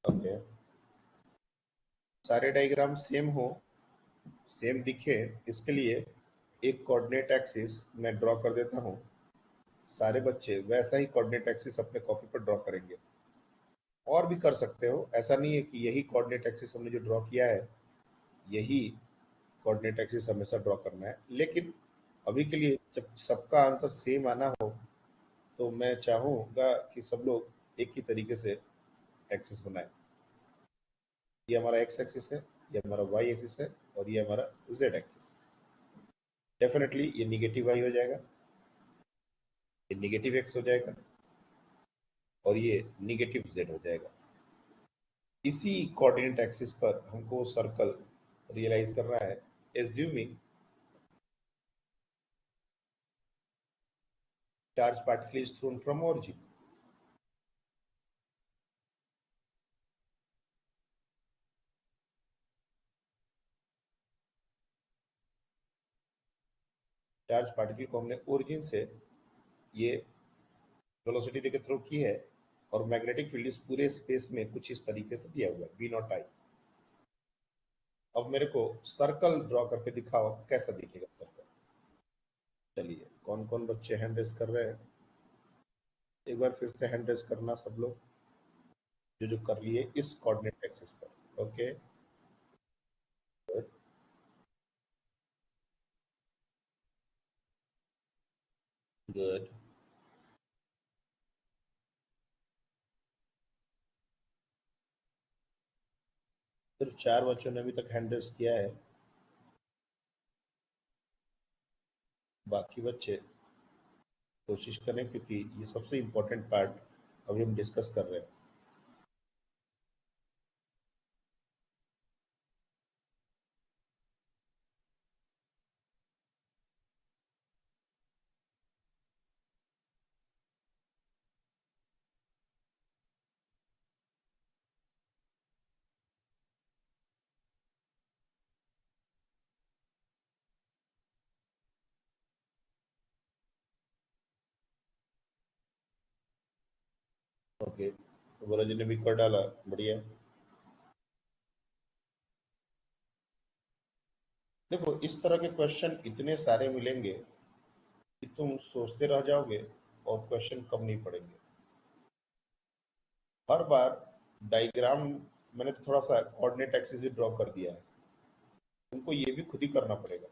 ओके, सारे डायग्राम सेम हो, सेम दिखे, इसके लिए एक कोऑर्डिनेट एक्सिस मैं ड्रॉ कर देता हूं। सारे बच्चे वैसा ही कोऑर्डिनेट एक्सिस अपने कॉपी पर ड्रॉ करेंगे। और भी कर सकते हो, ऐसा नहीं है कि यही कोऑर्डिनेट एक्सिस हमने जो ड्रॉ किया है यही कोऑर्डिनेट एक्सिस हमेशा ड्रॉ करना है। लेकिन अभी के लिए जब सबका आंसर सेम आना हो तो मैं चाहूँगा कि सब लोग एक ही तरीके से एक्सिस बनाए। ये हमारा एक्स एक्सिस है, ये हमारा वाई एक्सिस है और ये हमारा जेड एक्सिस है। डेफिनेटली ये निगेटिव वाई हो जाएगा, ये निगेटिव एक्स हो जाएगा और ये निगेटिव जेड हो जाएगा। इसी कोऑर्डिनेट एक्सिस पर हमको सर्कल रियलाइज करना है, assuming charge particle is thrown from origin। Charge particle को हमने ओरिजिन से ये वेलोसिटी देके थ्रो की है और मैग्नेटिक फील्ड इस पूरे स्पेस में कुछ इस तरीके से दिया हुआ है बी नॉट आई। अब मेरे को सर्कल ड्रॉ करके दिखाओ कैसा दिखेगा सर्कल। चलिए कौन कौन बच्चे हैंड रेस कर रहे हैं, एक बार फिर से हैंड रेस करना सब लोग जो जो कर लिए इस कोऑर्डिनेट एक्सिस पर। Okay good. सिर्फ 4 बच्चों ने अभी तक हैंड रेस किया है, बाकी बच्चे कोशिश करें क्योंकि ये सबसे इम्पोर्टेंट पार्ट अभी हम डिस्कस कर रहे हैं। ओके तो बोला जी ने भी कर डाला, बढ़िया। देखो इस तरह के क्वेश्चन इतने सारे मिलेंगे कि तुम सोचते रह जाओगे और क्वेश्चन कम नहीं पड़ेंगे। हर बार डायग्राम मैंने तो थोड़ा सा कोऑर्डिनेट एक्सिस भी ड्रॉ कर दिया है, तुमको ये भी खुद ही करना पड़ेगा।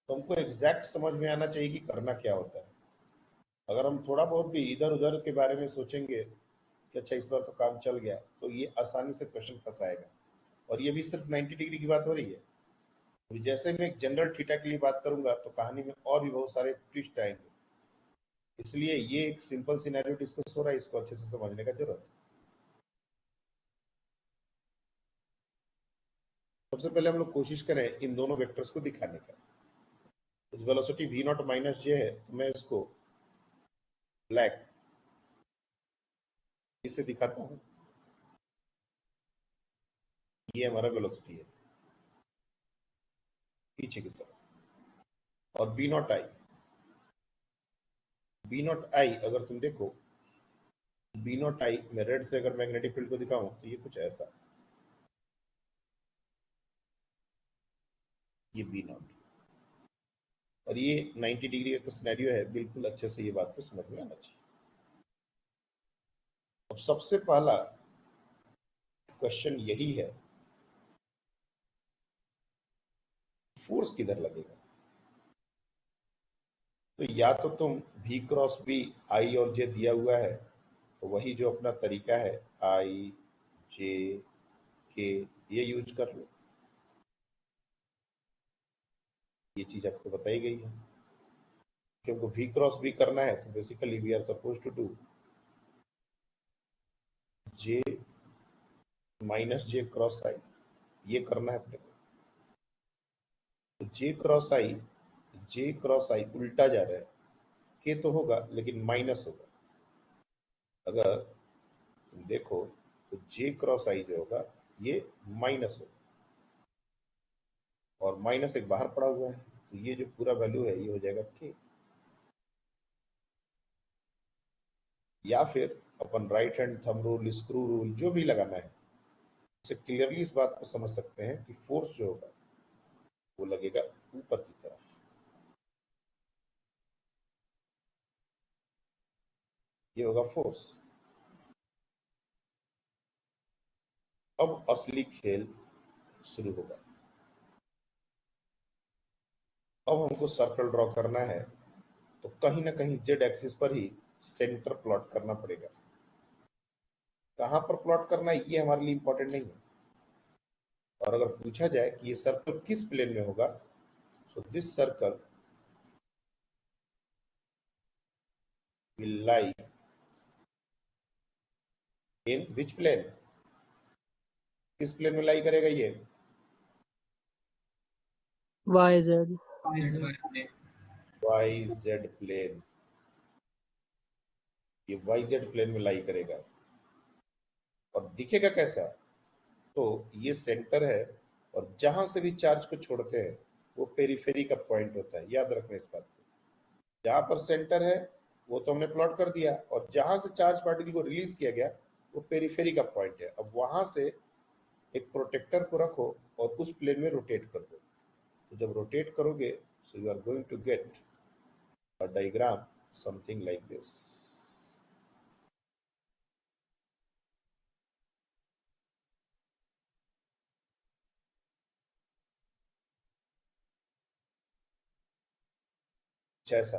तुमको एग्जैक्ट समझ में आना चाहिए कि करना क्या होता है। अगर हम थोड़ा बहुत भी इधर उधर के बारे में सोचेंगे कि अच्छा इस बार तो काम चल गया, तो ये आसानी से क्वेश्चन फंसाएगा। और ये भी सिर्फ 90 डिग्री की बात हो रही है। अभी जैसे मैं एक जनरल थीटा के लिए बात करूंगा तो कहानी में और भी बहुत सारे ट्विस्ट आएंगे, इसलिए ये एक सिंपल सिनेरियो डिस्कस हो रहा है, इसको अच्छे से समझने का जरूरत है। सबसे पहले हम लोग कोशिश करें इन दोनों वेक्टर्स को दिखाने का। वेलोसिटी v नॉट माइनस जे है तो मैं इसको ब्लैक इससे दिखाता हूं। ये हमारा वेलोसिटी है पीछे की तरफ, और बी नॉट आई अगर तुम देखो बी नॉट आई मैं रेड से अगर मैग्नेटिक फील्ड को दिखाऊं तो ये कुछ ऐसा, ये बी नॉट, और ये 90 डिग्री का सिनेरियो है। बिल्कुल अच्छे से ये बात को समझ में आना चाहिए। अब सबसे पहला क्वेश्चन यही है, फोर्स किधर लगेगा। तो या तो तुम v क्रॉस बी आई और जे दिया हुआ है तो वही जो अपना तरीका है आई जे के ये यूज कर लो, ये चीज आपको बताई गई है। क्योंकि v क्रॉस बी करना है तो basically we are suppose to do J minus J cross I, ये करना है अपने को। तो जे क्रॉस आई उल्टा जा रहा है, के तो होगा लेकिन माइनस होगा। अगर तुम देखो तो जे क्रॉस आई जो होगा ये माइनस होगा, और माइनस एक बाहर पड़ा हुआ है तो ये जो पूरा वैल्यू है ये हो जाएगा के। या फिर अपन right hand thumb rule screw rule जो भी लगाना है उससे क्लियरली इस बात को समझ सकते हैं कि फोर्स जो होगा वो लगेगा ऊपर की तरफ, ये होगा फोर्स। अब असली खेल शुरू होगा। अब हमको सर्कल ड्रॉ करना है तो कहीं ना कहीं जेड एक्सिस पर ही सेंटर प्लॉट करना पड़ेगा। कहां पर प्लॉट करना है ये हमारे लिए इंपॉर्टेंट नहीं है। और अगर पूछा जाए कि ये सर्कल किस प्लेन में होगा, so this circle will lie in which plane, किस प्लेन में लाई करेगा ये, YZ। वाई जेड प्लेन, ये वाई जेड प्लेन में लाई करेगा। और दिखेगा कैसा, तो ये सेंटर है और जहां से भी चार्ज को छोड़ते हैं वो पेरिफेरी का पॉइंट होता है, याद रखना इस बात को। जहां पर सेंटर है वो तो हमने प्लॉट कर दिया, और जहां से चार्ज पार्टिकल को रिलीज किया गया वो पेरिफेरी का पॉइंट है। अब वहां से एक प्रोटेक्टर को रखो और उस प्लेन में रोटेट कर दो। तो जब रोटेट करोगे so you are going to get a diagram something like this. जैसा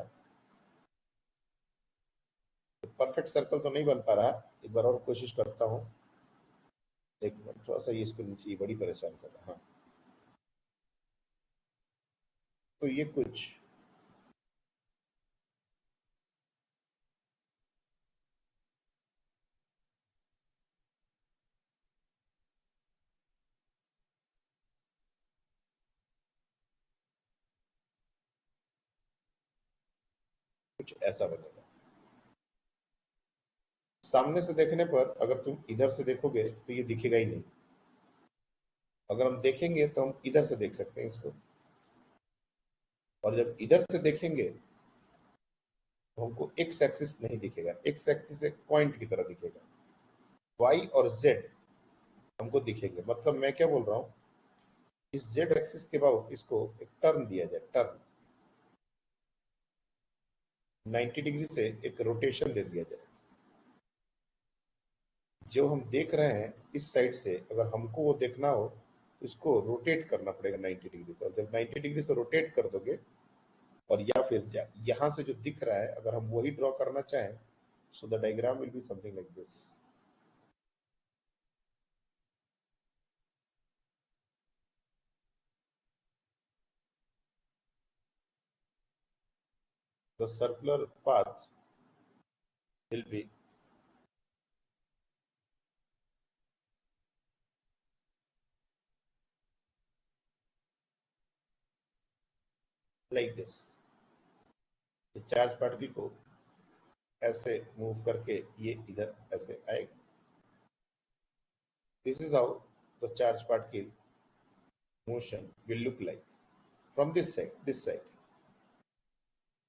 परफेक्ट सर्कल तो नहीं बन पा रहा, एक बार और कोशिश करता हूँ। एक मिनट, थोड़ा सा ये इसको नीचे, ये बड़ी परेशान कर रहा है। हाँ, तो ये कुछ ऐसा बनेगा। सामने से देखने पर अगर तुम इधर से देखोगे तो ये दिखेगा ही नहीं। अगर हम देखेंगे तो हम इधर से देख सकते हैं इसको, और जब इधर से देखेंगे तो हमको एक्स एक्सिस नहीं दिखेगा, एक्स एक्सिस एक पॉइंट की तरह दिखेगा। वाई और जेड हमको दिखेंगे। मतलब मैं क्या बोल रहा हूँ, इस जेड एक्सिस के बाद इसको एक टर्न दिया जाए, टर्न 90 डिग्री से एक रोटेशन दे दिया जाए। जो हम देख रहे हैं इस साइड से, अगर हमको वो देखना हो तो इसको रोटेट करना पड़ेगा 90 डिग्री से। और जब 90 डिग्री से रोटेट कर दोगे, और या फिर यहाँ से जो दिख रहा है अगर हम वही ड्रॉ करना चाहें, so the diagram will be something like this. The circular path will be like this। Charge particle को ऐसे मूव करके ये इधर ऐसे आएगा। This is how the charge particle motion will look like from this side, this side.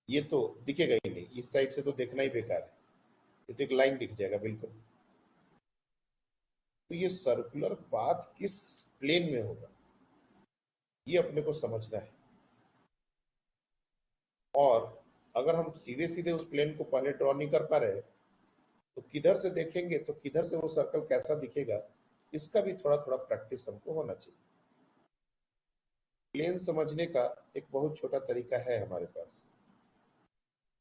ये तो दिखेगा ही नहीं, इस साइड से तो देखना ही बेकार है, ये तो एक लाइन दिख जाएगा बिल्कुल। तो ये सर्कुलर पाथ किस प्लेन में होगा ये अपने को समझना है। और अगर हम सीधे सीधे उस प्लेन को पहले ड्रॉ नहीं कर पा रहे तो किधर से देखेंगे, तो किधर से वो सर्कल कैसा दिखेगा, इसका भी थोड़ा थोड़ा प्रैक्टिस हमको होना चाहिए। प्लेन समझने का एक बहुत छोटा तरीका है हमारे पास।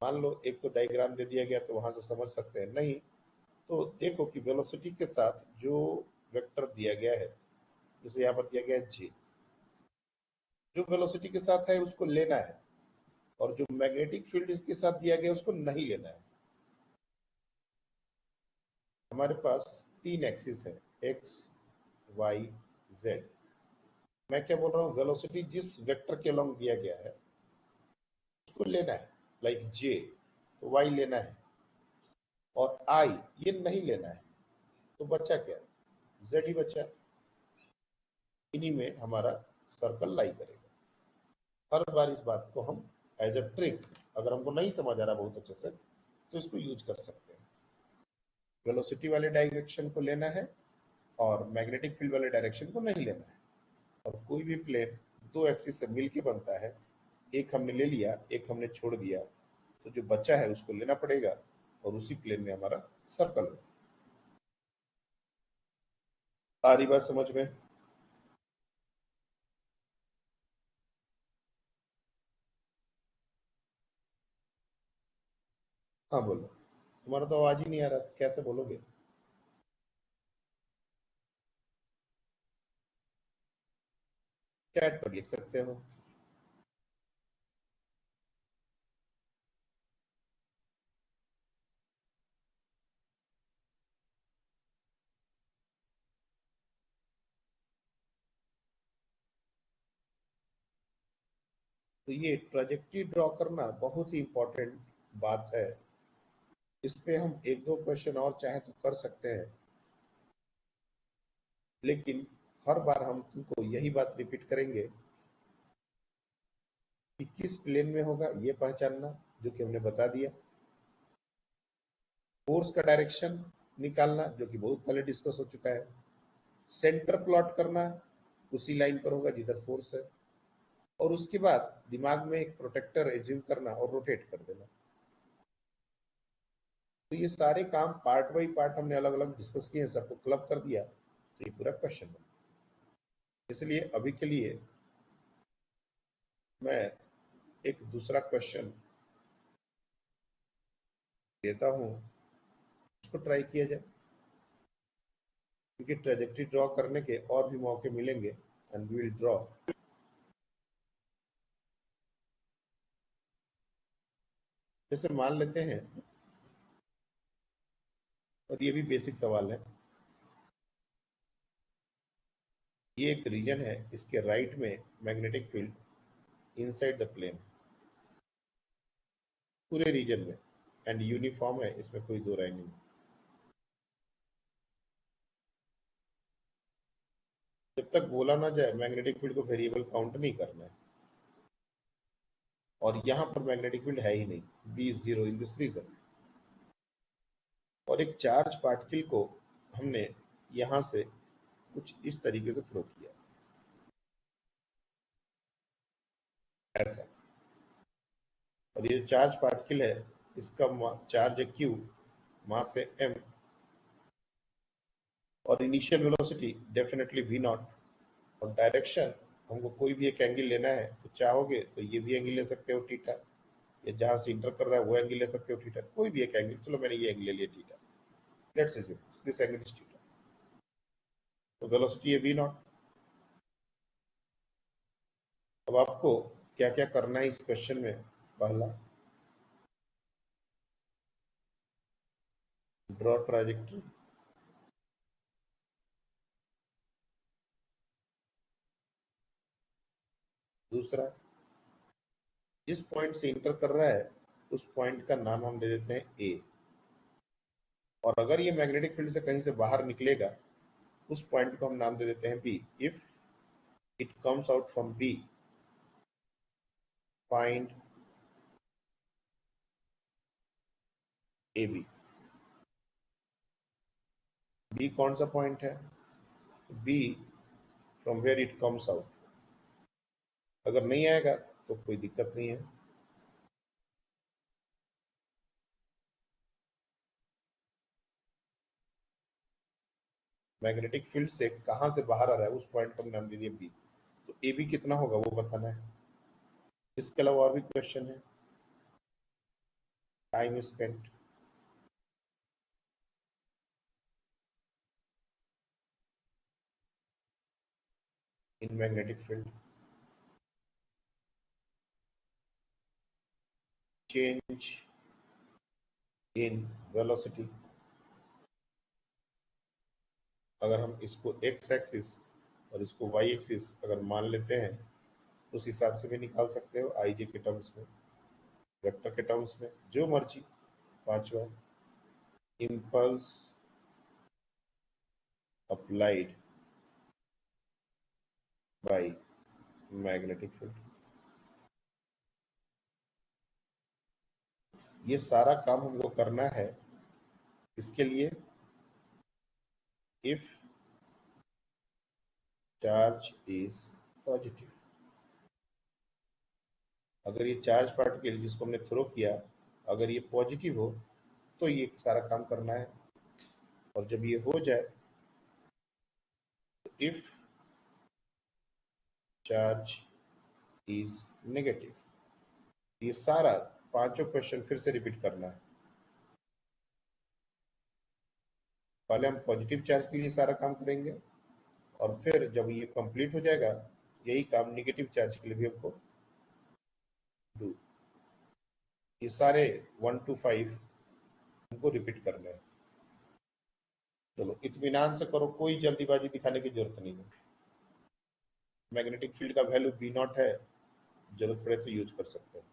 मान लो एक तो डायग्राम दे दिया गया तो वहां से समझ सकते हैं, नहीं तो देखो कि वेलोसिटी के साथ जो वेक्टर दिया गया है, जैसे यहाँ पर दिया गया है जे, जो वेलोसिटी के साथ है उसको लेना है, और जो मैग्नेटिक फील्ड इसके साथ दिया गया उसको नहीं लेना है। हमारे पास 3 एक्सिस है, एक्स वाई जेड। मैं क्या बोल रहा हूँ, वेलोसिटी जिस वेक्टर के अलोंग दिया गया है उसको लेना है, लाइक जे, तो वाई लेना है, और आई ये नहीं लेना है। तो बचा क्या, जेड ही बचा। इन्हीं में हमारा सर्कल लाई करेगा। हर बार इस बात को हम एज अ ट्रिक, अगर हमको नहीं समझ आ रहा बहुत अच्छे से, तो इसको यूज कर सकते हैं। वेलोसिटी वाले डायरेक्शन को लेना है और मैग्नेटिक फील्ड वाले डायरेक्शन को नहीं लेना है। और कोई भी प्लेन 2 एक्सिस से मिलके बनता है, एक हमने ले लिया एक हमने छोड़ दिया, तो जो बचा है उसको लेना पड़ेगा, और उसी प्लेन में हमारा सर्कल होगा। आ रही बात समझ में? हाँ बोलो, तुम्हारा तो आवाज ही नहीं आ रहा, कैसे बोलोगे? चैट पर लिख सकते हो। तो ये ट्राजेक्टरी ड्रॉ करना बहुत ही इंपॉर्टेंट बात है। इस पे हम एक दो क्वेश्चन और चाहे तो कर सकते हैं, लेकिन हर बार हम तुमको यही बात रिपीट करेंगे कि किस प्लेन में होगा ये पहचानना, जो कि हमने बता दिया। फोर्स का डायरेक्शन निकालना, जो कि बहुत पहले डिस्कस हो चुका है। सेंटर प्लॉट करना, उसी लाइन पर होगा जिधर फोर्स है। और उसके बाद दिमाग में एक प्रोटेक्टर एज्यूम करना और रोटेट कर देना। तो ये सारे काम पार्ट बाई पार्ट हमने अलग अलग डिस्कस किए, सबको क्लब कर दिया, तो ये पूरा क्वेश्चन बना। इसलिए अभी के लिए मैं एक दूसरा क्वेश्चन देता हूं, उसको ट्राई किया जाए, क्योंकि ट्रेजेक्ट्री ड्रॉ करने के और भी मौके मिलेंगे एंड वी विल ड्रॉ। जैसे मान लेते हैं, और ये भी बेसिक सवाल है, ये एक रीजन है, इसके राइट में magnetic field inside the plane, पूरे रीजन में, एंड यूनिफॉर्म है, इसमें कोई दो राय नहीं। जब तक बोला ना जाए मैग्नेटिक फील्ड को वेरिएबल काउंट नहीं करना है, और यहां पर मैग्नेटिक फील्ड है ही नहीं, B is zero in this region. और एक चार्ज पार्टिकल को हमने यहां से कुछ इस तरीके से थ्रो किया, ऐसा। और ये चार्ज पार्टिकल है, इसका चार्ज है क्यू, मास है एम, और initial velocity definitely v naught. और डायरेक्शन, हमको कोई भी एक एंगल लेना है तो चाहोगे तो ये भी एंगल ले सकते हो थीटा, या जहां से इंटर कर रहा है वो एंगल ले सकते हो थीटा, कोई भी एक एंगल। चलो मैंने ये एंगल ले लिया theta, let's assume this angle is theta, तो वेलोसिटी है वी नॉट। अब आपको क्या क्या करना है इस क्वेश्चन में? पहला, ड्रॉ ट्राजेक्टरी। दूसरा, जिस पॉइंट से इंटर कर रहा है उस पॉइंट का नाम हम दे देते हैं ए, और अगर ये मैग्नेटिक फील्ड से कहीं से बाहर निकलेगा उस पॉइंट को हम नाम दे देते हैं B. If it comes out from B, find a B. B कौन सा पॉइंट है? B from where it comes out. अगर नहीं आएगा तो कोई दिक्कत नहीं है। मैग्नेटिक फील्ड से कहां से बाहर आ रहा है उस पॉइंट को हम नाम दे दिए बी। तो ए बी कितना होगा वो बताना है। इसके अलावा और भी क्वेश्चन है। Time spent, in magnetic field, change in velocity. अगर हम इसको एक्स एक्सिस और इसको वाई एक्सिस अगर मान लेते हैं, उस हिसाब से भी निकाल सकते हो, आई जे के टर्म्स में, वेक्टर के टर्म्स में, जो मर्जी। पांचवा, impulse applied by magnetic field. ये सारा काम हमको करना है। इसके लिए इफ चार्ज इज पॉजिटिव, अगर ये चार्ज पार्टिकल जिसको हमने थ्रो किया अगर ये पॉजिटिव हो तो ये सारा काम करना है। और जब ये हो जाए तो इफ चार्ज इज नेगेटिव, ये सारा पांचों क्वेश्चन फिर से रिपीट करना है। पहले हम पॉजिटिव चार्ज के लिए सारा काम करेंगे, और फिर जब ये कंप्लीट हो जाएगा यही काम नेगेटिव चार्ज के लिए भी हमको डू। ये सारे 1 to 5 हमको रिपीट करना है। चलो इत्मीनान से करो, कोई जल्दीबाजी दिखाने की जरूरत नहीं है। मैग्नेटिक फील्ड का वैल्यू बी नॉट है, जरूरत पड़े तो यूज कर सकते हैं।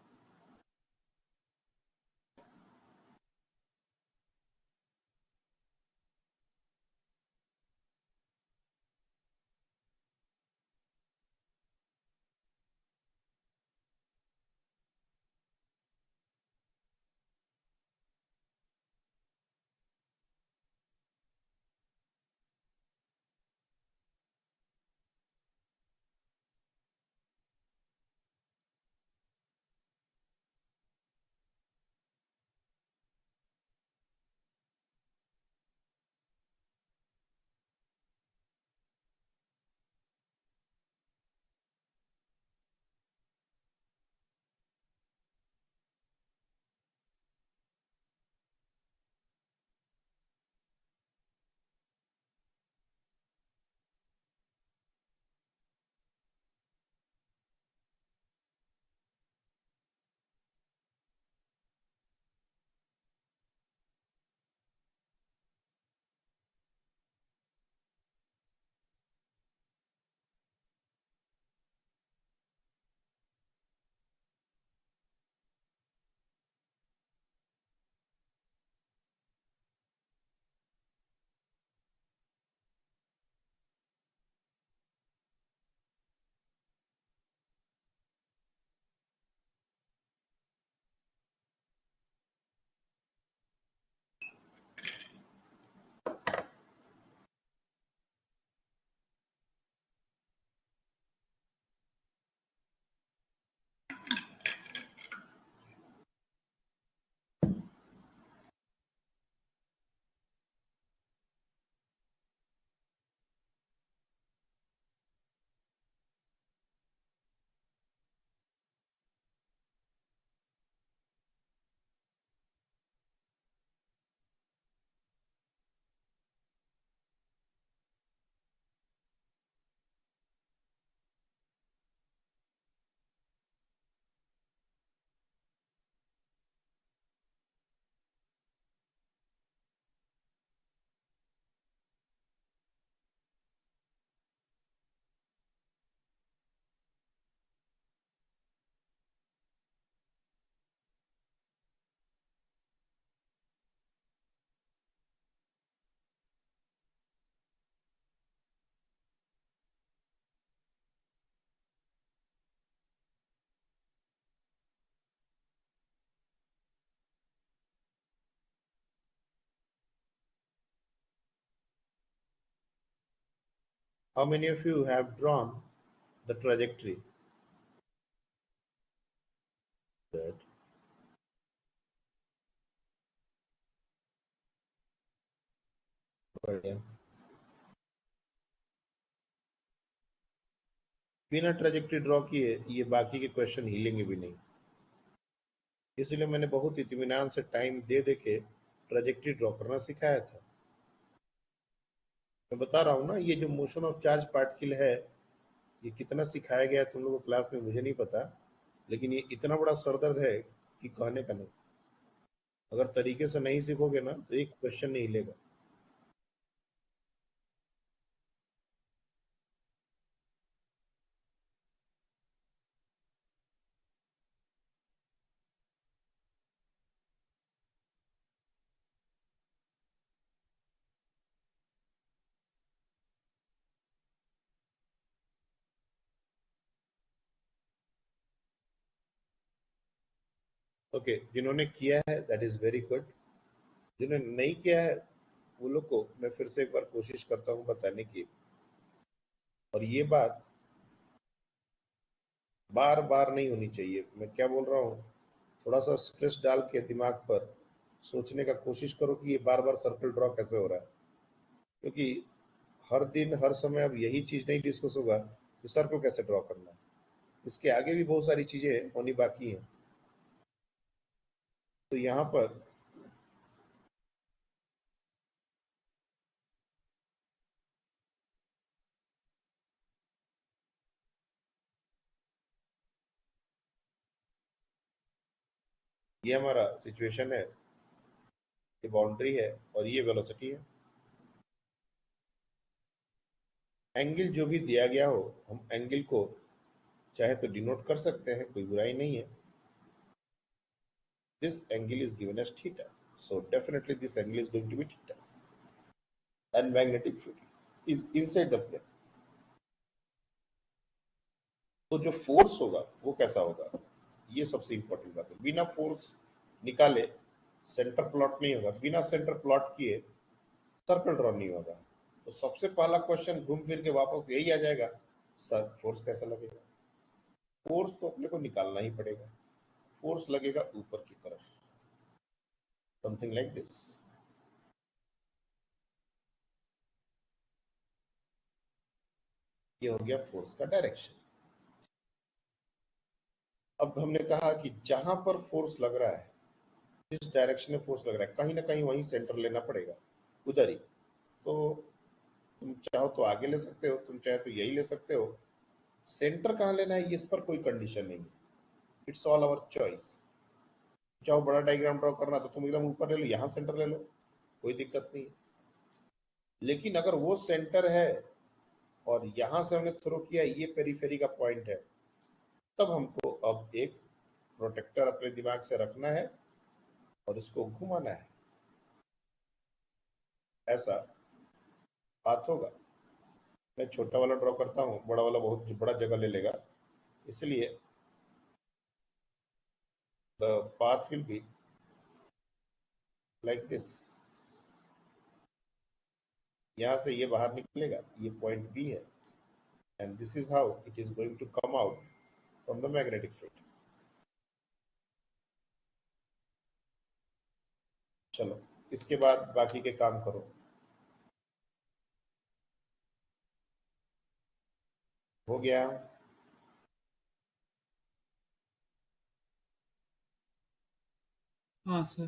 How many of you have drawn the trajectory? Good. बढ़िया। बिना ट्रेजेक्टरी ड्रॉ किए ये बाकी के क्वेश्चन हिलेंगे भी नहीं, इसलिए मैंने बहुत इत्मीनान से टाइम दे दे के ट्रेजेक्टरी ड्रॉ करना सिखाया था। मैं बता रहा हूँ ना, ये जो मोशन ऑफ चार्ज पार्टिकल है, ये कितना सिखाया गया है तुम लोगों को क्लास में मुझे नहीं पता, लेकिन ये इतना बड़ा सरदर्द है कि कहने का नहीं। अगर तरीके से नहीं सीखोगे ना तो एक क्वेश्चन नहीं हिलेगा। ओके, जिन्होंने किया है दैट इज वेरी गुड। जिन्होंने नहीं किया है वो लोग को मैं फिर से एक बार कोशिश करता हूँ बताने की, और ये बात बार बार नहीं होनी चाहिए। मैं क्या बोल रहा हूँ, थोड़ा सा स्ट्रेस डाल के दिमाग पर सोचने का कोशिश करो कि ये बार बार सर्कल ड्रॉ कैसे हो रहा है, क्योंकि हर दिन हर समय अब यही चीज नहीं डिस्कस होगा कि सर्कल कैसे ड्रॉ करना है। इसके आगे भी बहुत सारी चीजें होनी बाकी हैं। तो यहाँ पर ये हमारा सिचुएशन है, ये बाउंड्री है और ये वेलोसिटी है। एंगल जो भी दिया गया हो, हम एंगल को चाहे तो डिनोट कर सकते हैं, कोई बुराई नहीं है। This angle is given as theta, so definitely this angle is going to be theta and magnetic field is inside the plane. तो जो फोर्स होगा वो कैसा होगा, ये सबसे इंपॉर्टेंट बात है। बिना फोर्स निकाले सेंटर प्लॉट नहीं होगा, बिना सेंटर प्लॉट किए सर्कल ड्रॉ नहीं होगा। तो सबसे पहला क्वेश्चन घूम फिर के वापस यही आ जाएगा, सर फोर्स कैसा लगेगा। फोर्स तो अपने को निकालना ही पड़ेगा। फोर्स लगेगा ऊपर की तरफ, समथिंग लाइक दिस। ये हो गया फोर्स का डायरेक्शन। अब हमने कहा कि जहां पर फोर्स लग रहा है, जिस डायरेक्शन में फोर्स लग रहा है, कहीं ना कहीं वहीं सेंटर लेना पड़ेगा, उधर ही। तो तुम चाहो तो आगे ले सकते हो, तुम चाहे तो यही ले सकते हो। सेंटर कहाँ लेना है इस पर कोई कंडीशन नहीं है, इट्स ऑल आवर चॉइस। चाहो बड़ा डायग्राम ड्रॉ करना तो तुम एकदम ऊपर ले लो, यहाँ सेंटर ले लो, कोई दिक्कत नहीं है। लेकिन अगर वो सेंटर है और यहां से हमने थ्रो किया, ये पेरीफेरी का पॉइंट है, तब हमको अब एक प्रोटेक्टर अपने दिमाग से रखना है और इसको घुमाना है, ऐसा बात होगा। मैं छोटा वाला ड्रॉ करता हूँ, बड़ा वाला बहुत बड़ा जगह ले लेगा, इसलिए the path will be like this. यहां से ये बाहर निकलेगा, ये पॉइंट बी है, and this is how it is going to come out from the magnetic field. चलो इसके बाद बाकी के काम करो। हो गया? हाँ सर।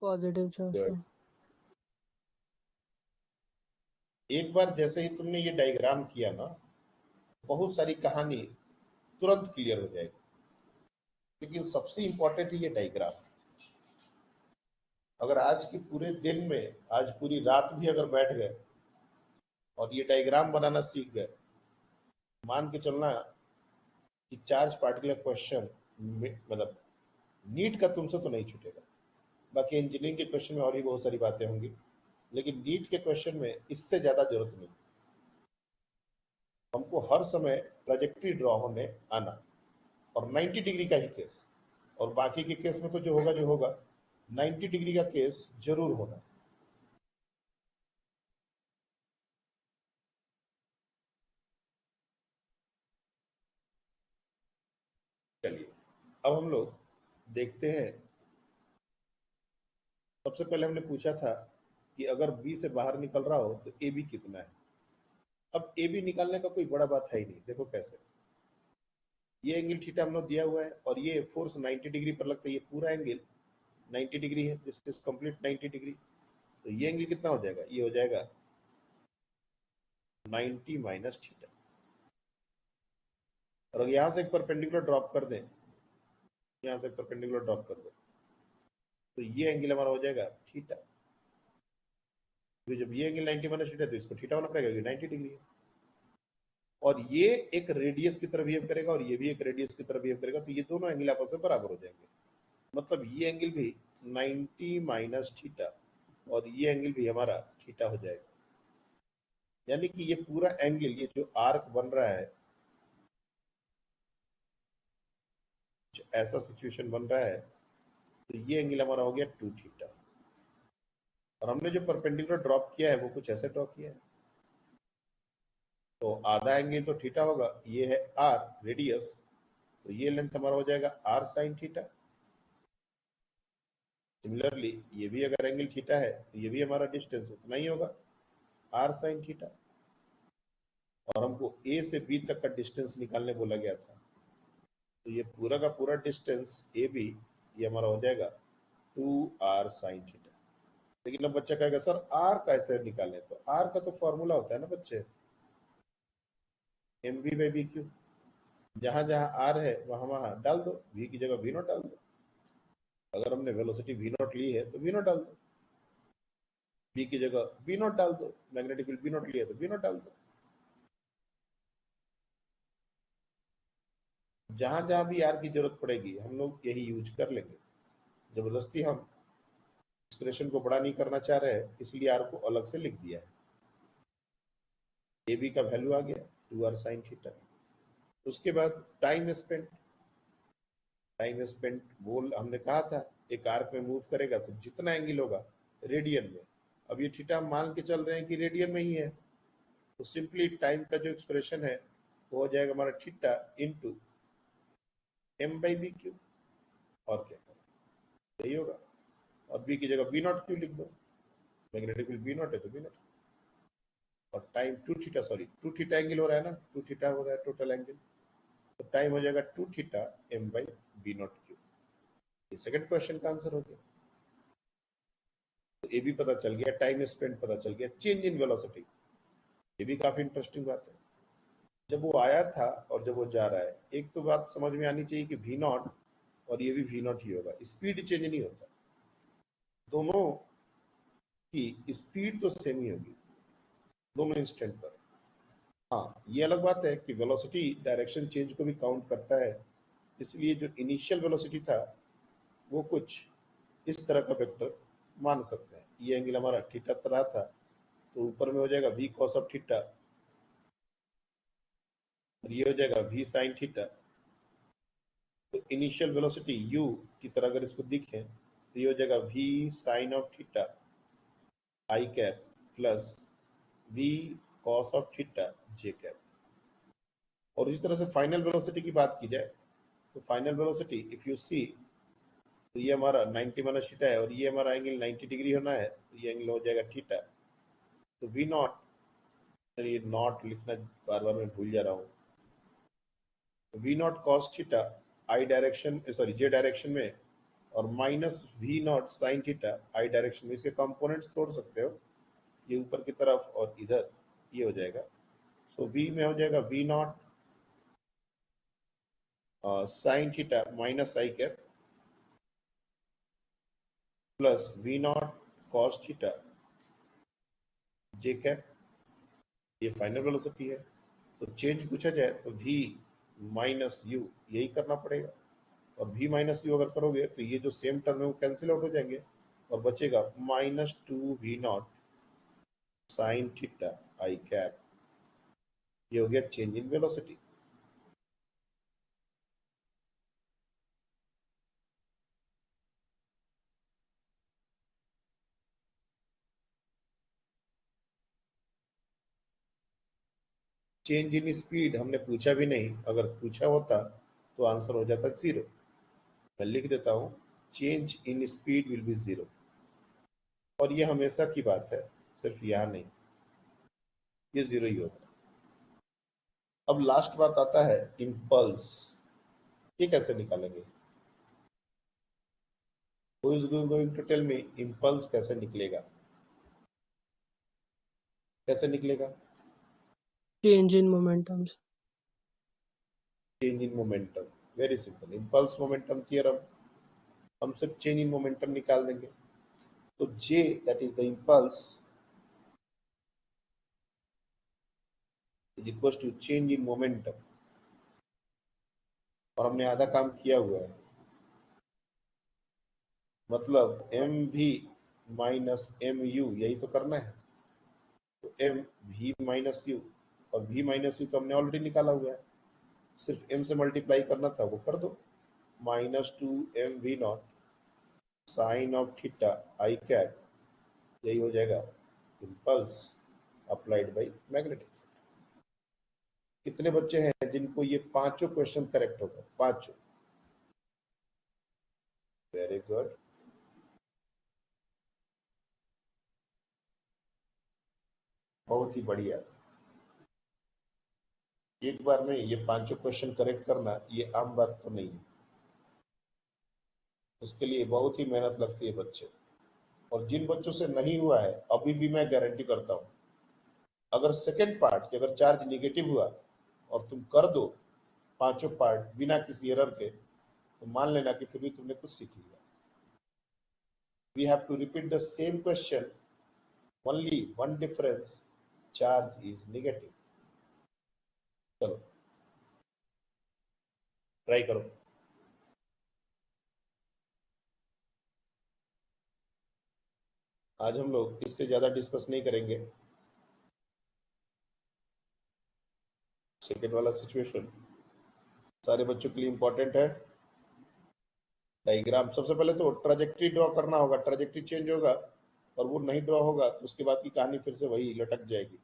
Positive charge Good. का। एक बार जैसे ही तुमने ये डायग्राम किया ना, बहुत सारी कहानी तुरंत क्लियर हो जाएगी। लेकिन सबसे इंपॉर्टेंट है ये डायग्राम। अगर आज की पूरे दिन में, आज पूरी रात भी अगर बैठ गए और ये डायग्राम बनाना सीख गए, मान के चलना कि चार्ज पार्टिकुलर क्वेश्चन मतलब नीट का तुमसे तो नहीं छूटेगा। बाकी इंजीनियरिंग के क्वेश्चन में और भी बहुत सारी बातें होंगी, लेकिन नीट के क्वेश्चन में इससे ज्यादा जरूरत नहीं। हमको हर समय ट्रैजेक्टरी ड्रॉ होने आना, और 90 डिग्री का ही केस, और बाकी के केस में तो जो होगा 90 डिग्री का केस जरूर होना। चलिए अब हम लोग देखते हैं। सबसे पहले हमने पूछा था कि अगर बी से बाहर निकल रहा हो तो ए बी कितना है। अब ए बी निकालने का कोई बड़ा बात है ही नहीं। देखो कैसे, ये एंगल थीटा हम लोग दिया हुआ है और ये फोर्स 90 डिग्री पर लगता है। ये पूरा एंगल 90 डिग्री है, दिस इज कंप्लीट 90 डिग्री। तो ये एंगल कितना हो जाएगा, ये हो जाएगा 90 माइनस थीटा। और अगर यहां से एक परपेंडिकुलर ड्रॉप कर दें, यहां से एक परपेंडिकुलर ड्रॉप कर दें, तो ये एंगल हमारा हो जाएगा थीटा। जब ये एंगल 90 माइनस थीटा तो इसको थीटा होना पड़ेगा, ये 90 डिग्री है। और ये एक रेडियस की तरह बिहेव करेगा और ये भी एक रेडियस की तरह बिहेव करेगा, तो ये दोनों एंगल आपस में बराबर हो जाएंगे। मतलब ये एंगल भी 90 माइनस थीटा और ये एंगल भी हमारा थीटा हो जाएगा। यानी कि ये पूरा एंगल, ये जो आर्क बन रहा है, जो ऐसा सिचुएशन बन रहा है, तो ये एंगल हमारा हो गया 2 थीटा। और हमने जो परपेंडिकुलर ड्रॉप किया है वो कुछ ऐसे ड्रॉप किया है। तो आधा एंगल तो थीटा होगा, ये है आर रेडियस, तो ये लेंथ हमारा हो जाएगा आर साइन थीटा। सिमिलरली ये भी अगर एंगल थीटा है तो ये भी हमारा डिस्टेंस उतना ही होगा, आर साइन थीटा। और हमको ए से बी तक का डिस्टेंस निकालने बोला गया था, तो ये पूरा का पूरा डिस्टेंस ए बी ये हमारा हो जाएगा 2r साइन थीटा। लेकिन अब बच्चा कहेगा सर आर कैसे निकालें, तो आर का तो फॉर्मूला होता है ना बच्चे, m we by B q. जहां जहां आर है वहां वहां डाल दो, वी की जगह वी नॉट डाल दो। अगर हमने वेलोसिटी वी नॉट ली है तो वी नॉट डाल दो, बी की जगह बी नॉट डाल दो, मैग्नेटिक फील्ड बी नॉट लिया तो बी नॉट डाल दो। जहां जहां भी आर की जरूरत पड़ेगी हम लोग यही यूज कर लेंगे। जबरदस्ती हम एक्सप्रेशन को बड़ा नहीं करना चाह रहे हैं, इसलिए आर को अलग से लिख दिया है। ए बी का वैल्यू आ गया 2r साइन थीटा। उसके बाद टाइम स्पेंट, टाइम स्पेंट बोल हमने कहा था एक आर्क में मूव करेगा तो जितना एंगल होगा रेडियन में। अब ये थीटा हम मान के चल रहे हैं कि रेडियन में ही है, तो सिंपली टाइम का जो एक्सप्रेशन है वो हो जाएगा हमारा theta into m by B q. और क्या करें, यही होगा। और बी की जगह बी नॉट क्यू लिख दो, मैग्नेटिक फील्ड बी नॉट है तो बी नॉट। और time 2 theta, sorry 2 theta angle हो रहा है ना, 2 थीटा हो रहा है टोटल एंगल, तो टाइम हो जाएगा 2 theta m by B naught q. ये सेकंड क्वेश्चन का आंसर हो गया। तो ए भी पता चल गया, टाइम स्पेंड पता चल गया, चेंज इन वेलोसिटी, ये भी काफी इंटरेस्टिंग बात है। जब वो आया था और जब वो जा रहा है, एक तो बात समझ में आनी चाहिए कि वी नॉट और ये भी वी नॉट ही होगा, स्पीड चेंज नहीं होता, दोनों की स्पीड तो सेम ही होगी दोनों इंस्टेंट पर। हाँ ये अलग बात है कि वेलोसिटी डायरेक्शन चेंज को भी काउंट करता है, इसलिए जो इनिशियल वेलोसिटी था वो कुछ इस तरह का वेक्टर मान सकते हैं। ये एंगल हमारा थीटा तरह था, तो ऊपर में हो जाएगा वी कॉस ऑफ थीटा और ये हो जाएगा वी साइन थीटा। तो इनिशियल वेलोसिटी u की तरह अगर इसको दिखे तो ये हो जाएगा v sine of theta i cap plus v cos of theta j cap. और इसी तरह से फाइनल वेलोसिटी की बात की जाए तो final velocity if you see, तो ये हमारा 90 माइनस थीटा है और ये हमारा एंगल 90 डिग्री होना है, तो ये एंगल हो जाएगा थीटा। तो वी नॉट, ये नॉट लिखना बार बार मैं भूल जा रहा हूँ, v naught cos theta i direction, sorry j direction में, और minus v naught sine theta i direction में। इसके कंपोनेंट्स तोड़ सकते हो, ये ऊपर की तरफ और इधर ये हो जाएगा। सो वी में हो जाएगा v naught sine theta minus i cap plus v naught cos theta j cap. ये फाइनल वेलोसिटी है। तो चेंज पूछा जाए तो v माइनस यू यही करना पड़ेगा, और v माइनस यू अगर करोगे तो ये जो सेम टर्म है वो कैंसिल आउट हो जाएंगे और बचेगा minus 2v not sine theta i cap. ये हो गया change in velocity. Change in speed हमने पूछा भी नहीं, अगर पूछा होता तो आंसर हो जाता है 0। मैं लिख देता हूं, change in speed will be 0। और ये हमेशा की बात है, सिर्फ यहां नहीं, ये 0 ही होता है। अब लास्ट बात आता है इम्पल्स। ये कैसे निकालेंगे? Who is going to tell me impulse कैसे निकलेगा? कैसे निकलेगा? Change in momentum. Change in momentum. Very simple, impulse momentum theorem. हम सिर्फ चेंज इन मोमेंटम निकाल देंगे। तो J, that is the impulse, is equal to change in momentum. और हमने आधा काम किया हुआ है, मतलब M V minus M U, यही तो करना है। तो एम वी माइनस यू, और वी माइनस यू तो हमने ऑलरेडी निकाला हुआ है, सिर्फ एम से मल्टीप्लाई करना था, वो कर दो। -2mv0 sine of theta i cap, यही हो जाएगा इम्पल्स अप्लाइड बाई मैग्नेटिक। कितने बच्चे हैं जिनको ये पांचों क्वेश्चन करेक्ट होगा? पांचों। Very good. बहुत ही बढ़िया। एक बार में ये पांचों क्वेश्चन करेक्ट करना ये आम बात तो नहीं है, उसके लिए बहुत ही मेहनत लगती है बच्चे। और जिन बच्चों से नहीं हुआ है, अभी भी मैं गारंटी करता हूँ, अगर सेकेंड पार्ट की अगर चार्ज निगेटिव हुआ और तुम कर दो पांचों पार्ट बिना किसी एरर के, तो मान लेना कि फिर भी तुमने कुछ सीख लिया। We have to repeat the same question, only one difference, charge is negative. चलो ट्राई करो। आज हम लोग इससे ज्यादा डिस्कस नहीं करेंगे। सेकेंड वाला सिचुएशन सारे बच्चों के लिए इंपॉर्टेंट है। डायग्राम सबसे पहले तो ट्राजेक्ट्री ड्रॉ करना होगा, ट्राजेक्ट्री चेंज होगा और वो नहीं ड्रॉ होगा तो उसके बाद की कहानी फिर से वही लटक जाएगी।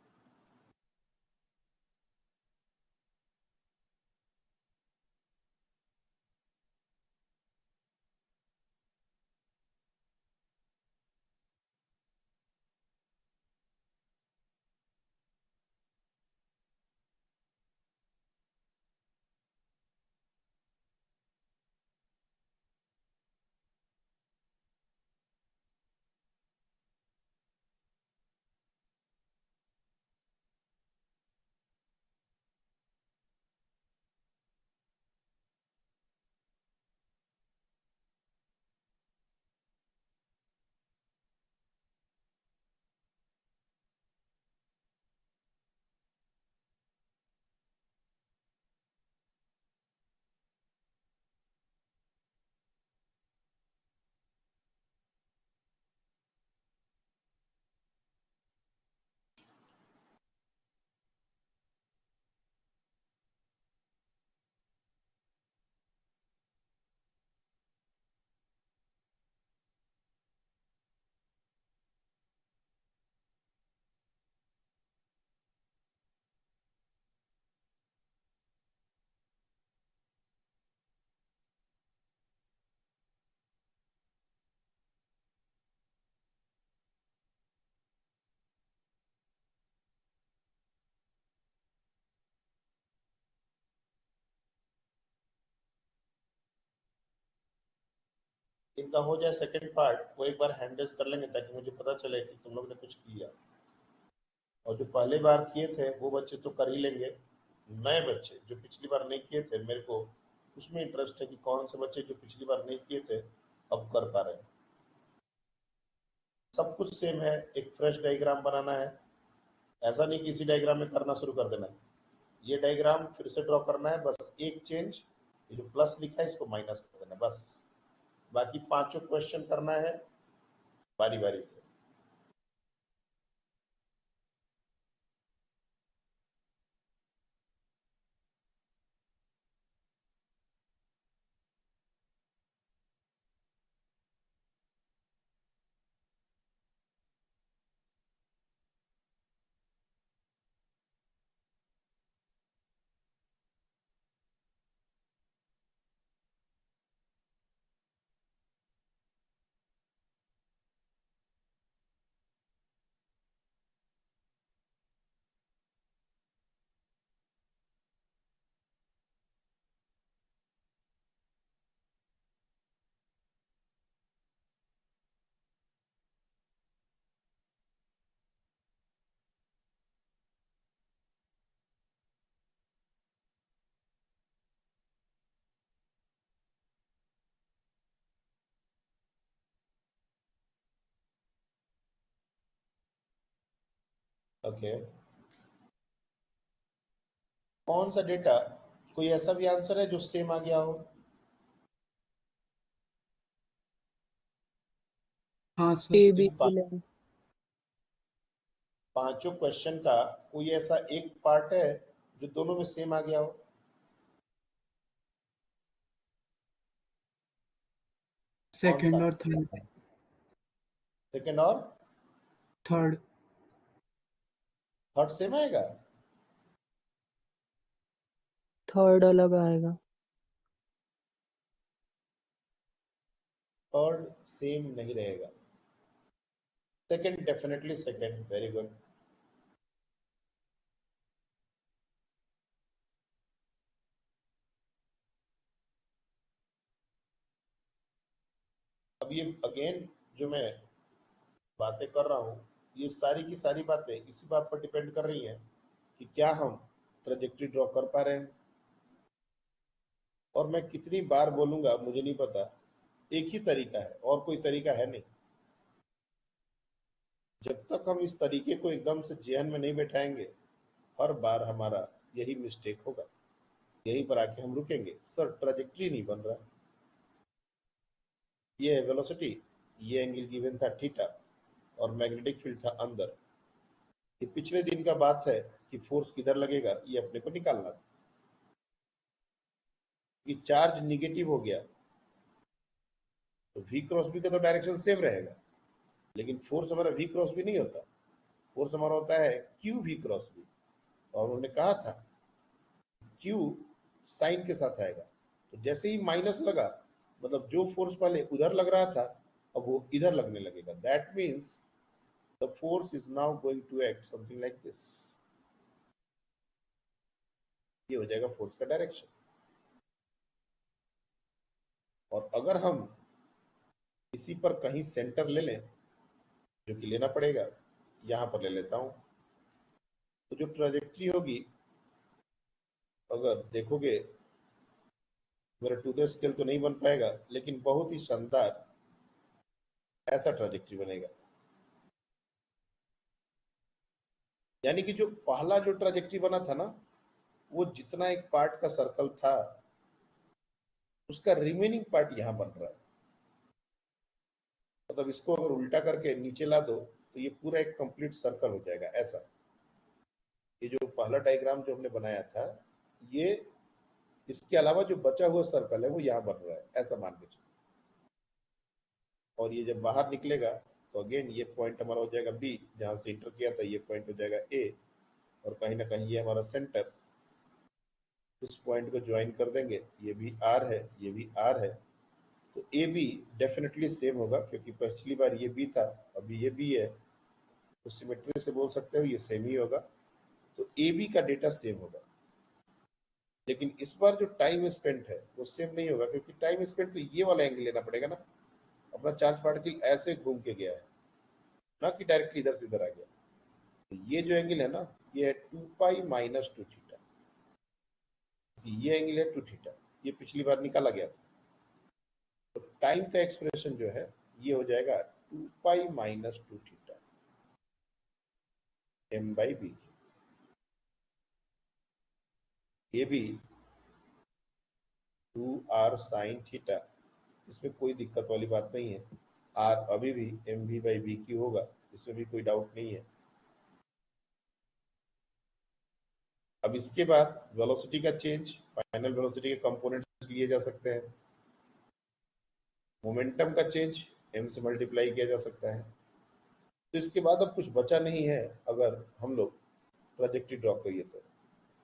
इनका हो जाए सेकंड पार्ट, वो एक बार हैंडल्स कर लेंगे ताकि मुझे पता चले कि तुम लोग ने कुछ किया। और जो पहले बार किए थे वो बच्चे तो कर ही लेंगे, नए बच्चे जो पिछली बार नहीं किए थे, मेरे को उसमें इंटरेस्ट है कि कौन से बच्चे जो पिछली बार नहीं किए थे अब कर पा रहे हैं। सब कुछ सेम है, एक फ्रेश डायग्राम बनाना है। ऐसा नहीं कि इसी डायग्राम में करना शुरू कर देना है, ये डायग्राम फिर से ड्रॉ करना है, बस एक चेंज, ये जो प्लस लिखा है इसको माइनस कर देना बस। बाकी पांचों क्वेश्चन करना है बारी बारी से। ओके, कौन सा डेटा, कोई ऐसा भी आंसर है जो सेम आ गया हो? हाँ ए सर। बी इन की लेंथ। पांचों क्वेश्चन का कोई ऐसा एक पार्ट है जो दोनों में सेम आ गया हो? कौन सा? सेकंड और थर्ड। सेकंड और थर्ड। थर्ड सेम आएगा? थर्ड अलग आएगा। थर्ड सेम नहीं रहेगा। Second definitely second, very good. अब ये अगेन जो मैं बातें कर रहा हूँ, ये सारी की सारी बातें इसी बात पर डिपेंड कर रही हैं कि क्या हम ट्रेजेक्टरी ड्रॉ कर पा रहे हैं। और मैं कितनी बार बोलूंगा मुझे नहीं पता, एक ही तरीका है और कोई तरीका है नहीं। जब तक हम इस तरीके को एकदम से जेहन में नहीं बैठाएंगे, हर बार हमारा यही मिस्टेक होगा, यहीं पर आके हम रुकेंगे, सर ट्रेजेक्टरी नहीं बन रहा। ये है वेलोसिटी, ये एंगल गिवन था थीटा, और मैग्नेटिक फील्ड था अंदर। ये पिछले दिन का बात है कि फोर्स किधर लगेगा ये अपने को निकालना था। कि चार्ज निगेटिव हो गया तो v क्रॉस b का तो डायरेक्शन सेम रहेगा, लेकिन फोर्स हमारा v क्रॉस b नहीं होता, फोर्स हमारा होता है q v क्रॉस b। और उन्होंने कहा था q साइन के साथ आएगा, तो जैसे ही माइनस लगा, मतलब जो फोर्स पहले उधर लग रहा था अब वो इधर लगने लगेगा। That means the force is now going to act something like this. ये हो जाएगा फोर्स का डायरेक्शन। और अगर हम इसी पर कहीं सेंटर ले लें, जो कि लेना पड़ेगा, यहां पर ले लेता हूं, तो जो ट्रेजेक्टरी होगी, अगर देखोगे मेरा 2D स्केल तो नहीं बन पाएगा, लेकिन बहुत ही शानदार ऐसा ट्रेजेक्टरी बनेगा। यानी कि जो पहला जो ट्रेजेक्टरी बना था ना, वो जितना एक पार्ट का सर्कल था, उसका रिमेनिंग पार्ट यहां बन रहा है। मतलब इसको अगर उल्टा करके नीचे ला दो तो ये पूरा एक कंप्लीट सर्कल हो जाएगा ऐसा। ये जो पहला डायग्राम जो हमने बनाया था, ये इसके अलावा जो बचा हुआ सर्कल है वो यहाँ बन रहा है, ऐसा मान के चलो। और ये जब बाहर निकलेगा तो अगेन ये पॉइंट हमारा हो जाएगा बी, जहां से इंटर किया था, ये पॉइंट हो जाएगा ए, और कहीं ना कहीं ये हमारा सेंटर, इस पॉइंट को ज्वाइन कर देंगे। ये भी आर है, ये भी आर है, तो ए बी डेफिनेटली सेम होगा, क्योंकि पिछली बार ये बी था, अभी ये बी है, तो सिमेट्री से बोल सकते हो ये सेम ही होगा। तो ए बी का डेटा सेम होगा। लेकिन इस बार जो टाइम स्पेंट है वो सेम नहीं होगा, क्योंकि टाइम स्पेंट तो ये वाला एंगल लेना पड़ेगा ना। अपना चार्ज पार्टिकल ऐसे घूम के गया है, ना कि डायरेक्टली इधर से इधर आ गया। तो ये जो एंगल है ना, ये है 2 पाई माइनस 2 थीटा। ये एंगल है 2 थीटा, ये पिछली बार निकाला गया था। तो टाइम का एक्सप्रेशन जो है ये हो जाएगा 2 pi minus 2 theta m by B. ये भी 2r साइन थीटा, इसमें कोई दिक्कत वाली बात नहीं है। r अभी भी एम वी बाई बी की होगा, इसमें भी कोई डाउट नहीं है। अब इसके बाद वेलोसिटी का चेंज, फाइनल वेलोसिटी के कंपोनेंट्स लिए जा सकते हैं। मोमेंटम का चेंज m से मल्टीप्लाई किया जा सकता है। तो इसके बाद अब कुछ बचा नहीं है। अगर हम लोग ट्रैजेक्टरी ड्रॉ करिए तो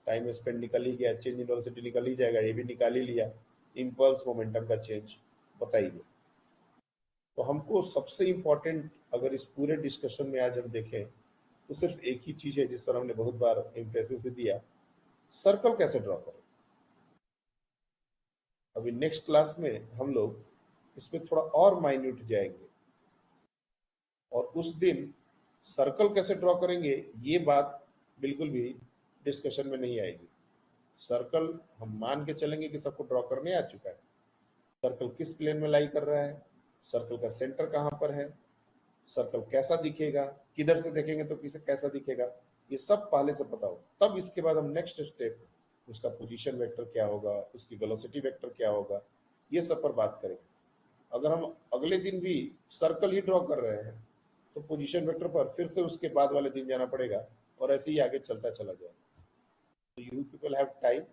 टाइम स्पेंड निकल ही गया, चेंज इन वेलोसिटी निकल ही जाएगा, ये भी निकाल ही लिया, इम्पल्स मोमेंटम का चेंज बताइए। तो हमको सबसे इम्पोर्टेंट अगर इस पूरे डिस्कशन में आज हम देखें तो सिर्फ एक ही चीज है जिस पर हमने बहुत बार एम्फेसिस भी दिया, सर्कल कैसे ड्रॉ करें। अभी नेक्स्ट क्लास में हम लोग इसमें थोड़ा और माइन्यूट जाएंगे, और उस दिन सर्कल कैसे ड्रॉ करेंगे ये बात बिल्कुल भी डिस्कशन में नहीं आएगी। सर्कल हम मान के चलेंगे कि सबको ड्रॉ करने आ चुका है। सर्कल किस प्लेन में लाई कर रहा है, सर्कल का सेंटर कहाँ पर है, सर्कल कैसा दिखेगा, किधर से देखेंगे तो किसे कैसा दिखेगा, ये सब पहले से पता हो, तब इसके बाद हम नेक्स्ट स्टेप उसका पोजीशन वेक्टर क्या होगा, उसकी वेलोसिटी वेक्टर क्या होगा, ये सब पर बात करेंगे। अगर हम अगले दिन भी सर्कल ही ड्रॉ कर रहे हैं तो पोजीशन वेक्टर पर फिर से उसके बाद वाले दिन जाना पड़ेगा और ऐसे ही आगे चलता चला जाएगा। तो यू पीपल हैव टाइम,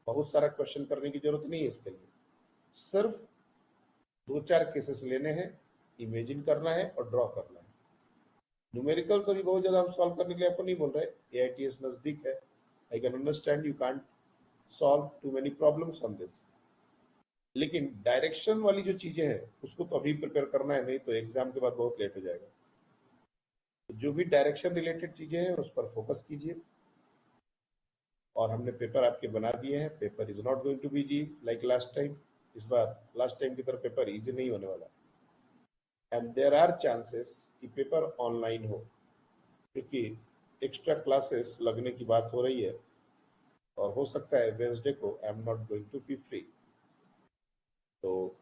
बहुत सारा क्वेश्चन करने की जरूरत नहीं है इसके लिए, सिर्फ 2-4 केसेस लेने हैं, इमेजिन करना है और ड्रॉ करना है। न्यूमेरिकल्स अभी बहुत ज्यादा हम सॉल्व करने के लिए आपको नहीं बोल रहे, AITS नजदीक है, I can understand you can't solve too many problems on this, लेकिन डायरेक्शन वाली जो चीजें हैं उसको तो अभी प्रिपेयर करना है, नहीं तो एग्जाम के बाद बहुत लेट हो जाएगा। तो जो भी डायरेक्शन रिलेटेड चीजें हैं उस पर फोकस कीजिए। और हमने पेपर आपके बना दिए हैं, paper is not going to be JEE like last time, इस बार लास्ट टाइम की तरह पेपर इजी नहीं होने वाला, एंड देयर आर चांसेस कि पेपर ऑनलाइन हो, क्योंकि एक्स्ट्रा क्लासेस लगने की बात हो रही है और हो सकता है वेंसडे को I am not going to be free. तो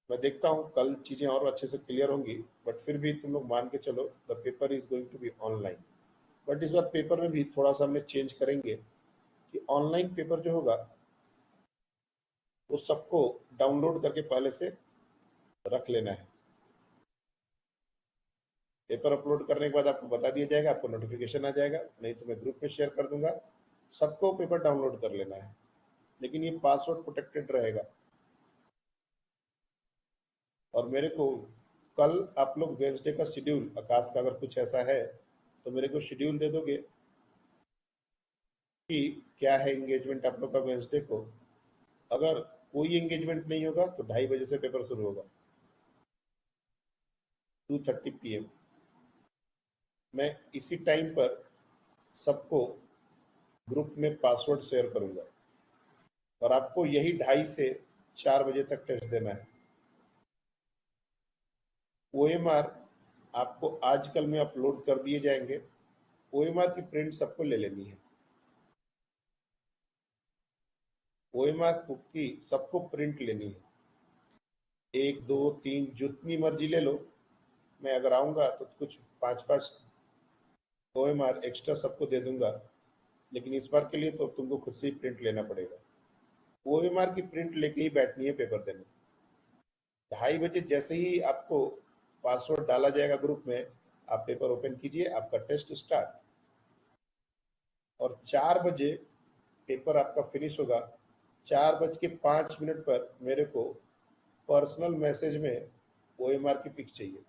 मैं देखता हूँ कल चीजें और अच्छे से क्लियर होंगी, बट फिर भी तुम लोग मान के चलो the paper is going to be online. But इस बार पेपर में भी थोड़ा सा हमने चेंज करेंगे कि ऑनलाइन पेपर जो होगा वो सबको डाउनलोड करके पहले से रख लेना है। पेपर अपलोड करने के बाद आपको बता दिया जाएगा, आपको नोटिफिकेशन आ जाएगा, नहीं तो मैं ग्रुप में शेयर कर दूंगा, सबको पेपर डाउनलोड कर लेना है, लेकिन ये पासवर्ड प्रोटेक्टेड रहेगा। और मेरे को कल आप लोग वेंसडे का शेड्यूल, आकाश का अगर कुछ ऐसा है तो मेरे को शेड्यूल दे दोगे कि क्या है एंगेजमेंट आप लोग का वेंसडे को। अगर कोई एंगेजमेंट नहीं होगा तो 2:30 बजे से पेपर शुरू होगा, 2:30 PM। मैं इसी टाइम पर सबको ग्रुप में पासवर्ड शेयर करूंगा और आपको यही 2:30 से 4 बजे तक टेस्ट देना है। OMR आपको आजकल में अपलोड कर दिए जाएंगे, OMR की प्रिंट सबको ले लेनी है, OMR की सबको प्रिंट लेनी है, 1 2 3 जितनी मर्जी ले लो। मैं अगर आऊंगा तो कुछ 5-5 OMR एक्स्ट्रा सबको दे दूंगा, लेकिन इस बार के लिए तो तुमको खुद से ही प्रिंट लेना पड़ेगा। OMR की प्रिंट लेके ही बैठनी है पेपर देने। 2:30 बजे जैसे ही आपको पासवर्ड डाला जाएगा ग्रुप में, आप पेपर ओपन कीजिए, आपका टेस्ट स्टार्ट, और 4 बजे पेपर आपका फिनिश होगा। 4:05 पर मेरे को पर्सनल मैसेज में OMR की पिक चाहिए,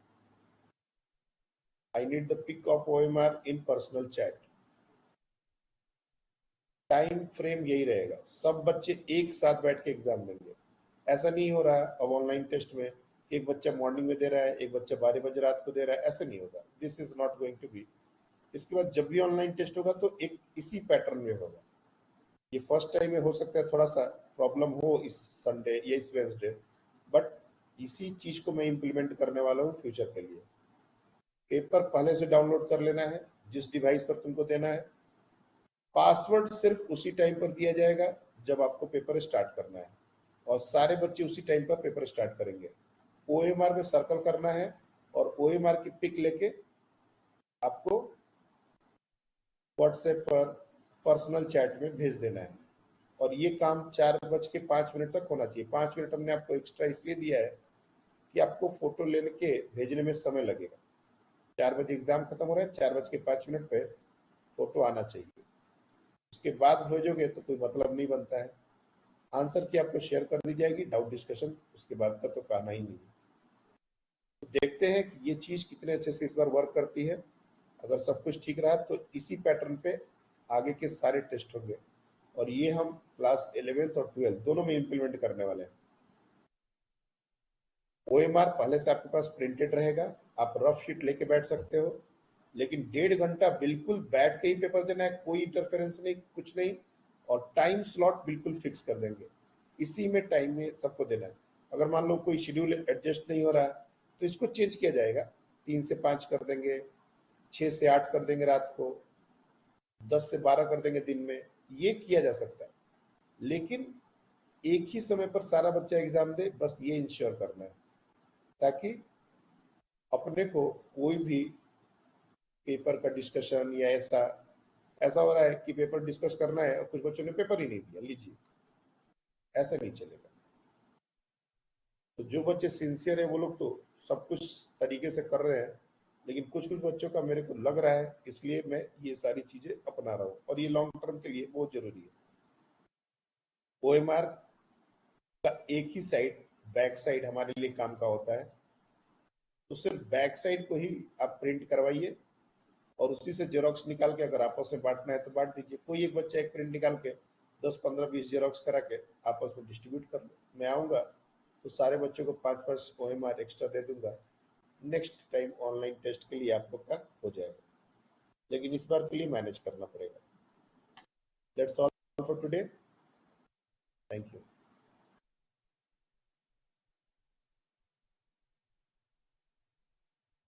I need the pic of OMR in personal chat. Time frame यही रहेगा, सब बच्चे एक साथ बैठ के एग्जाम देंगे। ऐसा नहीं हो रहा अब ऑनलाइन टेस्ट में कि एक बच्चा मॉर्निंग में दे रहा है, एक बच्चा 12 बजे रात को दे रहा है, ऐसा नहीं होगा, this is not going to be. इसके बाद जब भी ऑनलाइन टेस्ट होगा तो एक इसी पैटर्न में होगा। ये फर्स्ट टाइम में हो सकता है थोड़ा सा प्रॉब्लम हो इस संडे या इस वेंसडे, बट इसी चीज को मैं इम्प्लीमेंट करने वाला हूँ फ्यूचर के लिए। पेपर पहले से डाउनलोड कर लेना है जिस डिवाइस पर तुमको देना है, पासवर्ड सिर्फ उसी टाइम पर दिया जाएगा जब आपको पेपर स्टार्ट करना है, और सारे बच्चे उसी टाइम पर पेपर स्टार्ट करेंगे। OMR में सर्कल करना है और OMR की पिक लेके आपको व्हाट्सएप पर पर्सनल चैट में भेज देना है, और ये काम 4:05 तक होना चाहिए। 5 मिनट हमने आपको एक्स्ट्रा इसलिए दिया है कि आपको फोटो लेने के भेजने में समय लगेगा। 4 बजे एग्जाम खत्म हो रहा है, 4:05 पे फोटो आना चाहिए, उसके बाद भेजोगे तो कोई मतलब नहीं बनता है। आंसर की आपको शेयर कर दी जाएगी, डाउट डिस्कशन उसके बाद का तो कहना ही नहीं। तो देखते हैं कि ये चीज कितने अच्छे से इस बार वर्क करती है। अगर सब कुछ ठीक रहा तो इसी पैटर्न पे आगे के सारे टेस्ट होंगे, और ये हम क्लास 11th और 12th दोनों में इम्प्लीमेंट करने वाले हैं। OMR पहले से आपके पास प्रिंटेड रहेगा, आप रफ शीट लेके बैठ सकते हो, लेकिन 1.5 घंटा बिल्कुल बैठ के ही पेपर देना है, कोई इंटरफेरेंस नहीं, कुछ नहीं, और टाइम स्लॉट बिल्कुल फिक्स कर देंगे, इसी में टाइम में सबको देना है। अगर मान लो कोई शेड्यूल एडजस्ट नहीं हो रहा तो इसको चेंज किया जाएगा, 3 से 5 कर देंगे, 6 से 8 कर देंगे रात को, 10 से 12 कर देंगे दिन में, ये किया जा सकता है। लेकिन एक ही समय पर सारा बच्चा एग्जाम दे, बस ये इंश्योर करना है, ताकि अपने को कोई भी पेपर का डिस्कशन या ऐसा हो रहा है कि पेपर डिस्कस करना है और कुछ बच्चों ने पेपर ही नहीं दिया, लीजिए, ऐसा नहीं चलेगा। तो जो बच्चे सिंसियर है वो लोग तो सब कुछ तरीके से कर रहे हैं, लेकिन कुछ कुछ बच्चों का मेरे को लग रहा है, इसलिए मैं ये सारी चीजें अपना रहा हूँ और ये लॉन्ग टर्म के लिए बहुत जरूरी है। OMR का एक ही साइड, बैक साइड हमारे लिए काम का होता है, तो सिर्फ बैक साइड को ही आप प्रिंट करवाइए और उसी से जेरोक्स निकाल के अगर आपस में बांटना है तो बांट दीजिए। कोई एक बच्चा एक प्रिंट निकाल के 10, 15, 20 जेरोक्स करा के आपस में डिस्ट्रीब्यूट कर लो। मैं आऊंगा तो सारे बच्चों को 5-5 OMR एक्स्ट्रा दे दूंगा। नेक्स्ट टाइम ऑनलाइन टेस्ट के लिए आप लोग का हो जाएगा, लेकिन इस बार के लिए मैनेज करना पड़ेगा। That's all for today. Thank you.